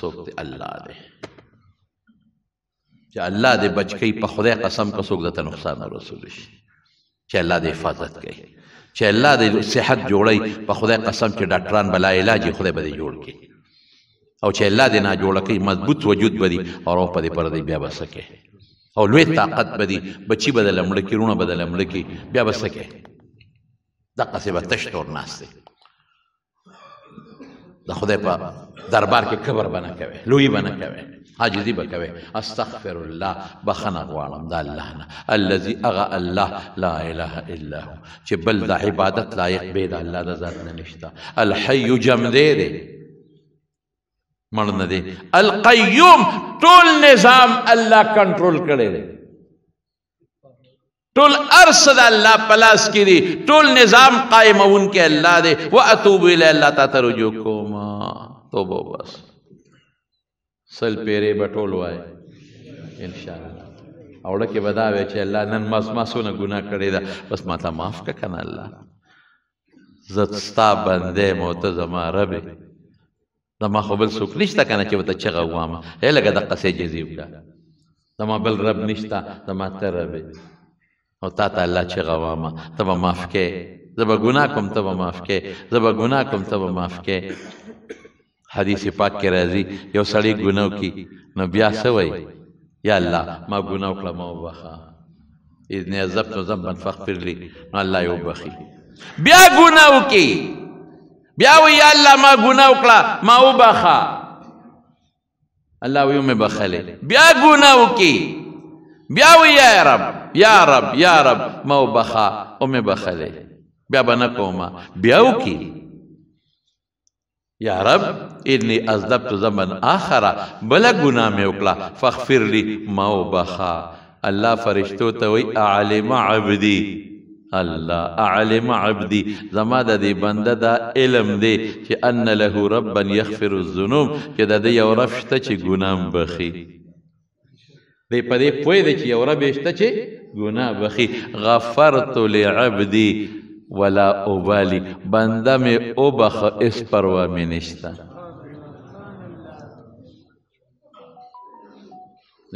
څوک دی؟ الله دی. چې الله دې بچ کوي، په خدای قسم که څوک درته نقصان ورسولی شي، چې الله دې حفاظت کوي، چې الله دې صحت جوړوي، په خدای قسم چې ډاکټران به لا علاج خدای به دې جوړ کړي، او چې الله دې ناجوړه کوي، مضبوط وجود به دي، او روح په دې پر دی بیا به څه کوي، او لوی طاقت به دي، بچي به دله مړه کړي، رونه به دله مړه کړي، بیا به څه کوي؟ دقسې به تش تور ناست دی. د خدای په دربار کې کبر به نه کوې، لویي به نه کوې، عاجزي به کوې. استغفر الله، بخنه غواړم د الله نه، الذي هغه الله لا اله الا هو چې بل د عبادت لایق بې د الله د ذات نه نشته. الحي جمدی دی، مړ نه دی. القیوم ټول نظام الله کنټرول کړی دی، ټول ارس د الله په لاس کې دي، ټول نظام قائمونکی الله دی. واتوب الی، الله تا ته رجوع کوم. توبه بس سل پیرې به ټول وایي انشاءالله. اوړه کې به دا وایي چې الله نن ما څونه ګناه کړې ده، بس ما ته معاف کړه که نه الله، زه ستا بنده یم او ته زما رب یې، زما خو بل څوک نشته که نه چې ورته چغه ووایم ای لکه دقسې جزي وکړه، زما بل رب نشته، زما ته رب یې او تا ته الله چغه ووایم، ته به معاف کې، زه به ګناه کوم ته به معاف کې، زه به ګناه کوم ته به معاف کې. حدیث پاک کې راځي یو سړی ګناه وکړي نو بیا څه وایي؟ یا الله ما ګناه وکړه ما وبخه، اذن عذبت ذنبا فاغفر لي، نو الله یې وبخي. بیا ګناه وکړي بیا وایي یا الله ما ګناه وکړه ما وبخه، الله وایي ومې بخلې. بیا ګناه وکړي بیا وایي یا رب یا رب یا رب ما وبخه ومې بخلې، بیا به نه کومه. بیا وکړي یا رب انی اذنبت ذنبا آخر، بله ګناه مې وکړه فاغفر لي ما وبخه. الله فرشتو ته وایي اعلم عبدي، الله اعلم عبدي، زما د دې بنده دا علم دی چې ان له ربا یغفر الذنوب، چې د دې یو رب شته چې ګناه بخي. دی په دې پوه دی چې یو رب یې شته چې ګناه بخي. غفرت لعبدي ولا ابالي، بنده مې وبخه اس پروا مې نشته.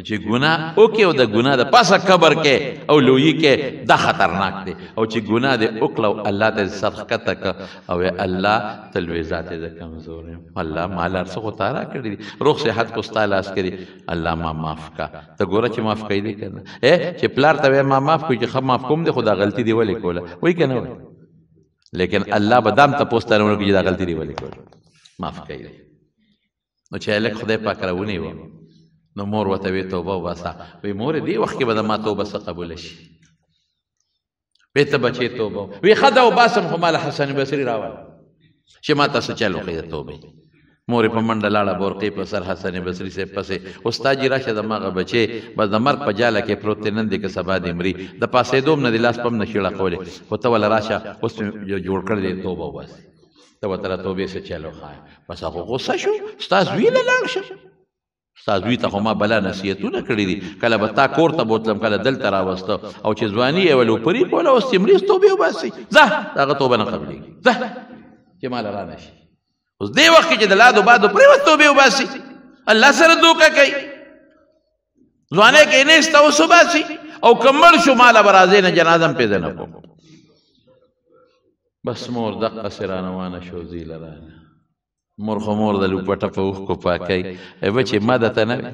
چې ګناه وکړي او د ګناه د پاسه قبر کې او لویي کې دا خطرناک دی، او چې ګناه دې وکړه او الله ته سر ښکته کړه او الله ته لوی ذات یې زه کمزور یم، الله ما له هر څه خو تا راکړي دي، روغ صحت خو ستا لاس کې دي، الله ما معاف کړه. ته ګوره چې معاف کوي دی که نه، چې پلار ته وایي ما معاف کړو چې ښه معاف کوم دی، خو دا غلطي دې ولې کوله، وایي که نه وایي؟ لیکن الله به دام تپوس ته نه ونه کړي چې دا غلطي دې ولې کوله، معاف کوي دی. نو چې هلک خدای پاک راونیوه نو مور ورته وی توبه وباسه. وی مور دې وخت کې به د ما توبه څه قبوله شي؟ وی ته بچې توبه وی ښه ده وباسم، خو ما له حسن بصري راوله چې ما ته څه چل وکړي د توبې. مور یې په منډه لاړه بورقې په سر حسن بصري صاحب پسې، استاد جي راشه دماغه بچې بس د مرګ په جاله کې پروت دی، نن دی که سبا دې مري، د پاسېدو هم نه دې لاس په هم نه شي ړقولی، خو ته وله راشه اوس مې جوړ کړی دی توبه وباسې. ته ورته له توبې څه چل وښایه. بس هغه غوسه شو، ستا زوی له لاړ شه، ستا زوی ته خو ما بلا نصیحتونه کړي دي، کله به تا کور ته بوتلم کله دلته راوسته، او چې ځواني یې ولو پرې کوله اوس چې مري توبې وباسئ، ځه هغه توبه نه قبلېږي، ځه چې ما له را نه شي. اوس دې وخت کې چې د لادو بادو پرېوت توبې وباسي، الله سره دوکه کوي، ځوانۍ کې نیسته اوس وباسي، او که مړ شو ما له به راځې نه جنازه هم پېده نه کوم. بس مور دقسې رانوانه شو زوی له رانه. مور خو مور د لوپټه په اوښکو پاکوي. بچې ما درته نه وې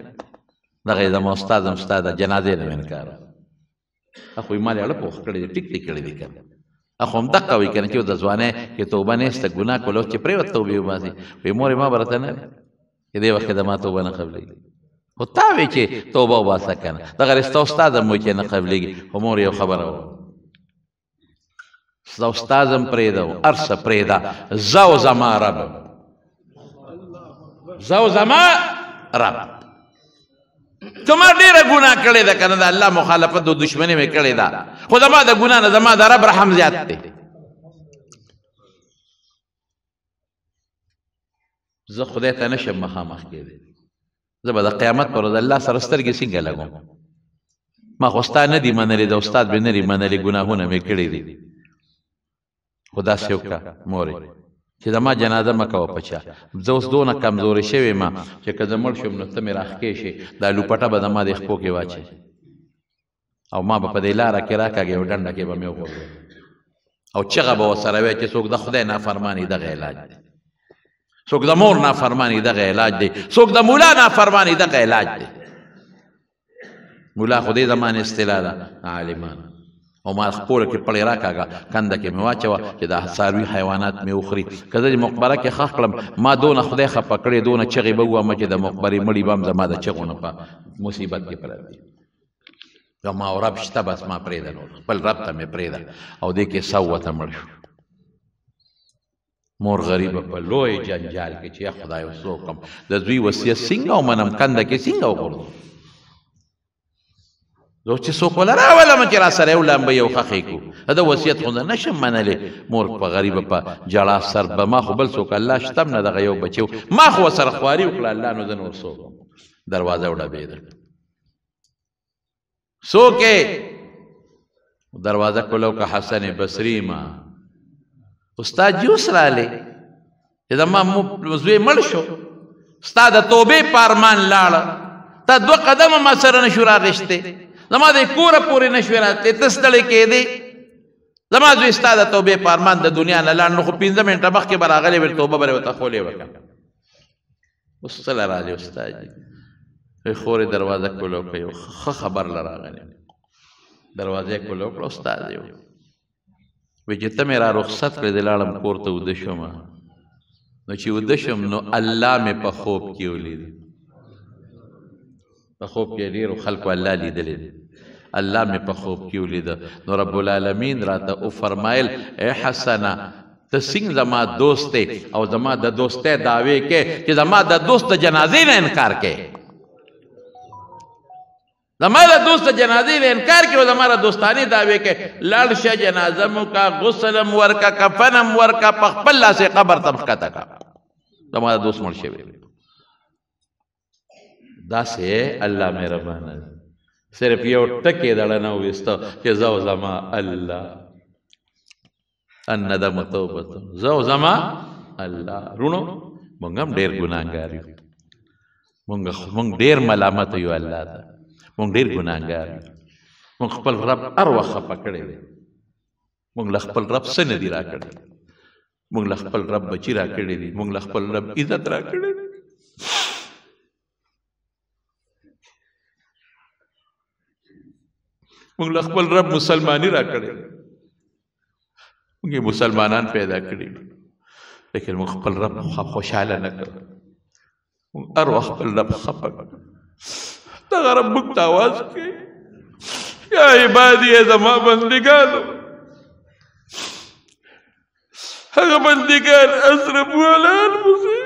دغه یې زما استاد هم ستا د جنازې نه انکار، خو یې ما له اړه پوښ کړی دی، ټیک ټیک کړی دی که نه. خو هم دقه وایي که نه چې د ځوانۍ کې توبه نیسته ګناه کول، اوس چې پرېوت توبې وباسي. وایي مور یې ما به راته نه وې چې دې وخت کې د ما توبه نه قبلېږي، خو تا وایې چې توبه وباسه که نه. دغه رسته استاد هم وایي چې نه قبلېږي، خو مور یو خبره وه، ستا استاد هم پرېږده و هر څه پرېږده، زه او زما رب، زه او زما رب. که ما ډېره ګناه کړې ده که نه، د الله مخالفت او دشمني مې کړې ده، خو زما د ګناه نه زما د رب رحم زیات دی. زه خدای ته نشم مخامخ کېدی، زه به د قیامت پر ورځ الله سره سترګې څنګه لګوم؟ ما خو ستا نه دي منلي، د استاد مې نه دي منلي، ګناهونه مې کړي دي. خو داسې وکړه مورې چې زما جنازه مه کوه په چا، زه اوس دونه کمزورې شوې ما چې که زه مړ شم نو ته مې راښکې شي، دا لوپټه به زما د خپو کې واچوي او ما به په دې لاره کې راکاږي او ډنډه کې به مې وغورځوي او چغه به ورسره وایي چې څوک د خدای نافرماني دغه علاج دی، څوک د مور نافرماني دغه علاج دی، څوک د مولا نافرماني دغه علاج دی. مولا خو دې زمانې اصطلاح ده عالمان، او ما خپوره کې پړې راکاږه کنده کې مې واچوه چې دا څاروي حیوانات مې وخوري که زه د مقبره کې ښخ کړم ما دونه خدای خفه کړې دونه چغې به ووامه چې د مقبرې مړي به هم زما د چغو نه په مصیبت کې پرت دي زما او رب شته بس ما پرېږده نور خپل رب ته مې پرېږده او دې کې سوته مړ شو مور غریبه په لوی جنجال کې چې یا خدای څه وکړم د دوی وصیت څنګه ومنم کنده کې څنګه وغورځم زه چې څوک وله راولم چې را سره یو لامبه یو خښې کړو د وصیت خو نشم منلی مور په غریبه په جړا سر به ما خو بل څوک الله شته هم نه دغه یو بچی ما خو ورسره خواري وکړه الله نو زه نور څه وکړم دروازه وډبېده څوک دروازه کولو که حسن بصري ما استاد جوس رالی چې زما زوی مړ شو ستا د توبې په ارمان لاړه تا 2 قدمه ما سره نشو راغشتی زما د کوره پورې نشوې راتلی ته ستړی کېدې زما زوی ستا د توبې په ارمان د دنیا نه لاړ نو خو 15 منټه مخکې به راغلی وې توبه به یې ورته خولې وکړه اوس څه له راځي استاد جي وایي خورې دروازه کولو که یو ښه خبر له راغلی دروازه یې کولو کړه استاد یې وایي چې ته مې را رخصت کړې د لاړم کور ته وده شوم نو چې وده شم نو الله مې په خوب کې ولید په خوب کې ډېرو خلکو الله لیدلی دی الله مې په خوب کې ولیده نو رب العالمین راته وفرمایل ای حسنه ته څنګه زما دوست دی او زما د دوستۍ دعوې کې چې زما د دوست د جنازې نه انکار کې زما د دوست د جنازې نه انکار کې او زما د دوستانې دعوې کې لاړ شه جنازه مو کا غسل م ورکه کفن م ورکه په خپل لاسې قبر ته مښکته کا زما د دوست مړ شوی داسې الله مهربانه دی صرف یو ټکی دړه نه وویسته چې زه او زما الله الندم توبه زه او زما الله رونو مونږ هم ډېر ګناهګار یو مونږ ډېر ملامت یو الله ته مونږ ډېر ګناهګار یو مونږ خپل رب هر وخت خفه کړی دی مونږ له خپل رب څه نه دي راکړی مونږ له خپل رب بچي راکړي دي مونږ له خپل رب عزت راکړی دی مونږ له خپل رب مسلمانی را کړی مونږ مسلمانان پیدا کړي لیکن مونږ خپل رب خوشحاله نه کړ مونږ هر وخت خپل رب خفه کړ دغه رب موږ ته آواز کوي یا عبادي زما بندګانو هغه بندګان اسرفوا علی انفسهم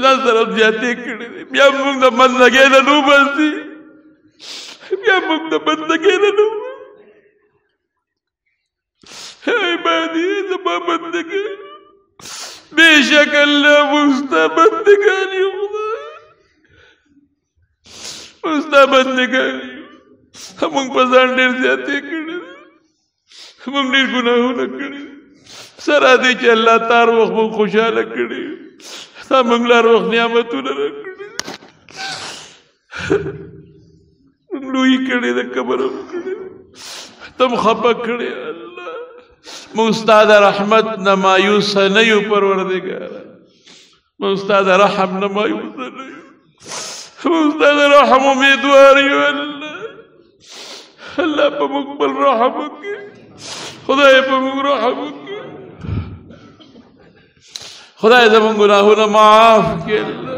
ځان سره زیاتې کړي دي بیا مونږ د بندګۍ نه وباسي بیا موږ د بندګۍ نه نو عبادي زما بندګان بېشکه الله موږ ستا بندګان یو خدای موږ ستا بندګان یو موږ په ځان ډېر زیاتې کړي موږ ډېر ګناهونه کړي سره دې چې الله تا هر وخت موږ خوشحاله کړي تا موږ له هر وخت نعمتونه راکړي لوی کړي د قبر کړي تم خفه کړي الله موږ ستا د رحمت نه مایوسه نه یو پروردګاره موږ ستا د رحم نه مایوسه نه یو موږ ستا د رحم امیدوار یو الله الله په موږ بل رحم وکړي خدای په موږ رحم وکړي خدای زموږ ګناهونه معاف کړي الله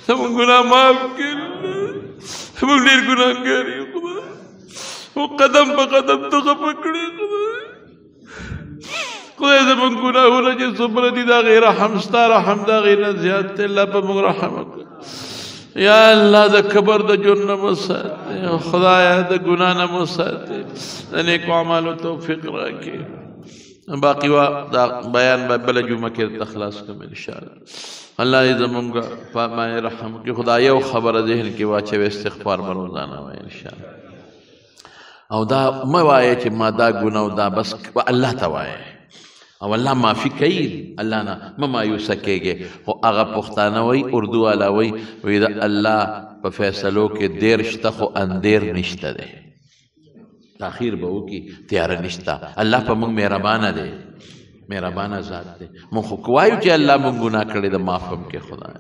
زموږ ګناه معاف کړي موږ ډېر ګناهګار یو خدای او قدم په قدم ته خفه کړي خدای زموږ ګناهونه چې څومره دي د هغې رحم ستا رحم د هغې نه زیات دی الله په موږ رحم وکړه یا الله د قبر د ژوند نه مو ساتې خدایه د ګناه نه مو ساتې د نیکو اعمالو توفیق راکړې باقي وا دا بیان به بله جمعه کې درته خلاص کړم انشاءالله الله دې زمونږ په باندې رحم وکړي خدای یو خبره ذهن کې واچوي استغفار به روزانه وایي انشاءالله او دا مه وایې چې ما دا ګناه دا بس الله ته وایې او الله معافي کوي الله نه مه مایوسه کېږې خو هغه پښتانه وایي اردو والا وایي د الله په فیصلو کې دیر شته خو اندیر نشته دی تاخیر به وکړي تیاره نشته الله په موږ مهربانه دی مهربانه ذات دی مونږ خو کوایو چې الله مونږ ګناه کړی د معاف هم کې خدای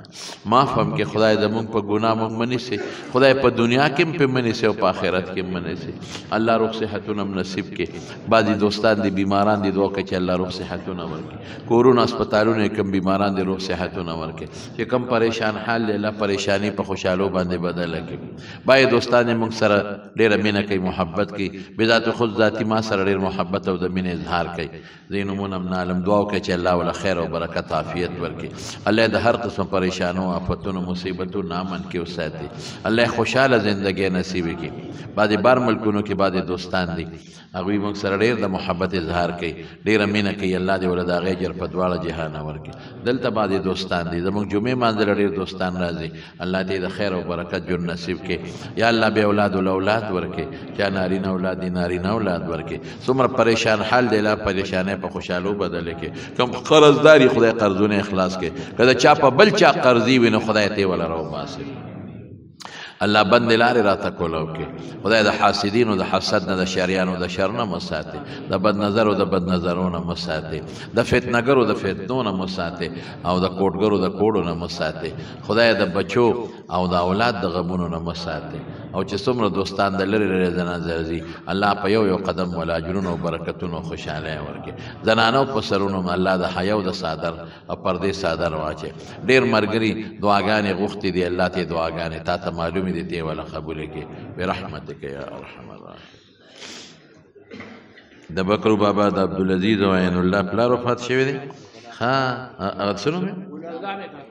معاف هم کې خدای زمونږ په ګناه مونږ منیسي خدای په دنیا کې هم په منیسي او په آخرت کې هم منیسي الله روغ صحتونه هم نصیب کې بعضې دوستان دي بیماران دي دعا کوي چې الله روغ صحتونه ورکړي کورونه هسپتالونه کم بیماران دي روغ صحتونه ورکړي چې کم پریشان حال دی الله پریشانی په خوشحالو باندې بدله کړي باید دوستان یې مونږ سره ډېره مینه کوي محبت کوي بذات خود ذاتي ما سره ډېر محبت او د مینې اظهار کوي ځینې نومونه هم عالم دعا وکړي چې الله ولا خیر او برکت عافیت ورکړي الله د هر قسم پریشانو آفتونو مصیبتونو امن کې وساتي الله خوشحاله زندګي نصیب کړي بعضې بار ملکونو کې بعضې دوستان دي هغوی موږ سره ډېر د محبت اظهار کوي ډېره مینه کوي الله دې ولې د هغې اجر په دواړه جهانه ورکړي دلته بعضې دوستان دي زموږ جمعې مانځله ډېر دوستان راځي الله دې د خیر او برکت ژوند نصیب کړي یا الله بې اولاد الاولاد ورکړي چا نارینه اولاد دي نارینه اولاد ورکړي څومره پریشان حال دی الله پریشانۍ په خوشحالو بدله کړي کوم قرضداري خدای قرضونه اخلاص کړي که د چا په بل چا قرضي وي نو خدای ته وله راوباسي الله بند لارې راته کولاو کې خدای د حاسدینو د حسد نه د شریانو د شر نه مساتي د بد نظرو د بد نظرو نه مساتي د فتنهګرو د فتنو نه مساتي او د کوټګرو د کوډو نه مساتي خدای د بچو او د اولاد د غمونو نه مساتي او چې څومره دوستان د لرې لرې زنانه ځي الله په یو یو قدم ولا اجرونو او برکتونو خوشحالۍ ورکړي زنانو په سرونو الله د حیا او د صادر او پردې صادر واچي ډېر ملګري دعاګانې غوښتې دي الله ته دعاګانې تا ته معلومې دي ته ولا قبول کړي برحمتک یا ارحم الراحمین د بکرو بابا د عبدالعزیز او عین الله پلار وفات شوی دی ها هغه څه نوم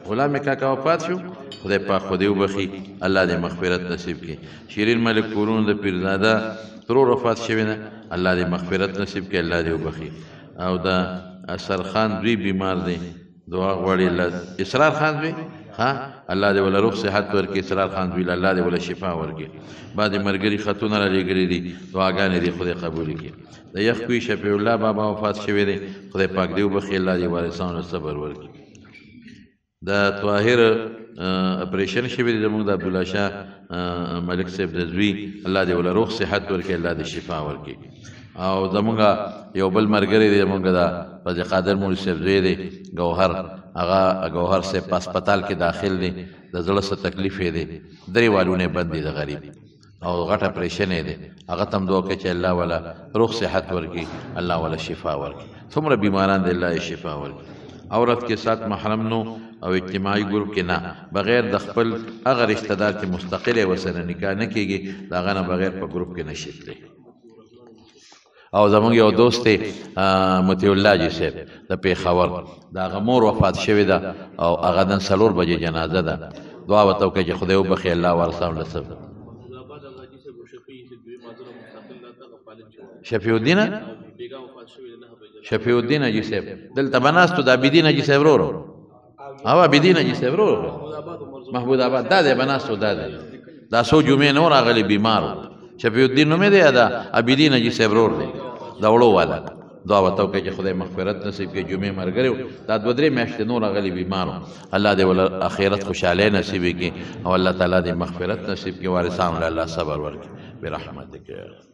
غلام کاکا وفات شو خدای پاک خو دې وبخي الله دې مغفرت نصیب کړي شیرین ملک کورون د پیرزاده ترور وفات شوی دی الله دې مغفرت نصیب کړي الله دې وبخي او د اثر خان دوی بیمار دی دعا غواړي الله اسرار خان دوی ها الله دې ولا روغ صحت ورکړي اسرار خان دوی الله دې ولا شفا ورکړي بعد مرګري خطونه را لګري دي دعاګانې دې خدای قبول کړي د یخ کوي شفیع الله بابا وفات شوی دی خدای پاک دې وبخي الله دې وارثانو صبر ورکړي د طاهر اپریشن شوی دی زموږ د عبدالله شاه ملک صاحب د زوی الله دې ولا روغ صحت ورکړي الله دې شفا ورکړي او زمونږ یو بل ملګری دی زمونږ د فضل قادر مولوي صاحب زوی دی ګوهر هغه ګوهر صاحب په هسپتال کې داخل دی د زړه څه تکلیف یې دی درې والونه بند دي د غریب او غټ اپریشن یې دی هغه ته هم دعا کوي چې الله ولا روغ صحت ورکړي الله ولا شفا ورکړي څومره بیماران دی الله یې شفا ورکړي عورت کے ساتھ محرم نو او اجتماعي ګروپ کې نه بغیر د خپل هغه رشتہ دار چې مستقل ورسره نکاح نه کېږي د هغه نه بغیر په ګروپ کې نشي تللی او زمونږ یو دوست دی مطیع الله جي صاحب د پېښور د هغه مور وفات شوې ده او هغه نن 4 بجې جنازه ده دعا ورته وکړئ چې خدای وبخي الله ورسره له شفیع الدین حاجي صاحب دلته به ناستو د عابدین حاجي صاحب ورور او عابدین حاجي صاحب ورور محمود آباد دا دی به ناستو دا څو جمعې نه راغلی بیمار شفیع الدین نومې دی یا د عابدین حاجي صاحب ورور دی د وړو والا دعا ورته وکړئ چې خدای مغفرت نصیب کړي جمعې ملګري دا 2-3 میاشتې نور راغلی بیمار الله دې ول اخرت خوشحالۍ نصیب کړي او الله تعالی دې مغفرت نصیب کړي وارثانو له الله صبر ورکړي برحمتک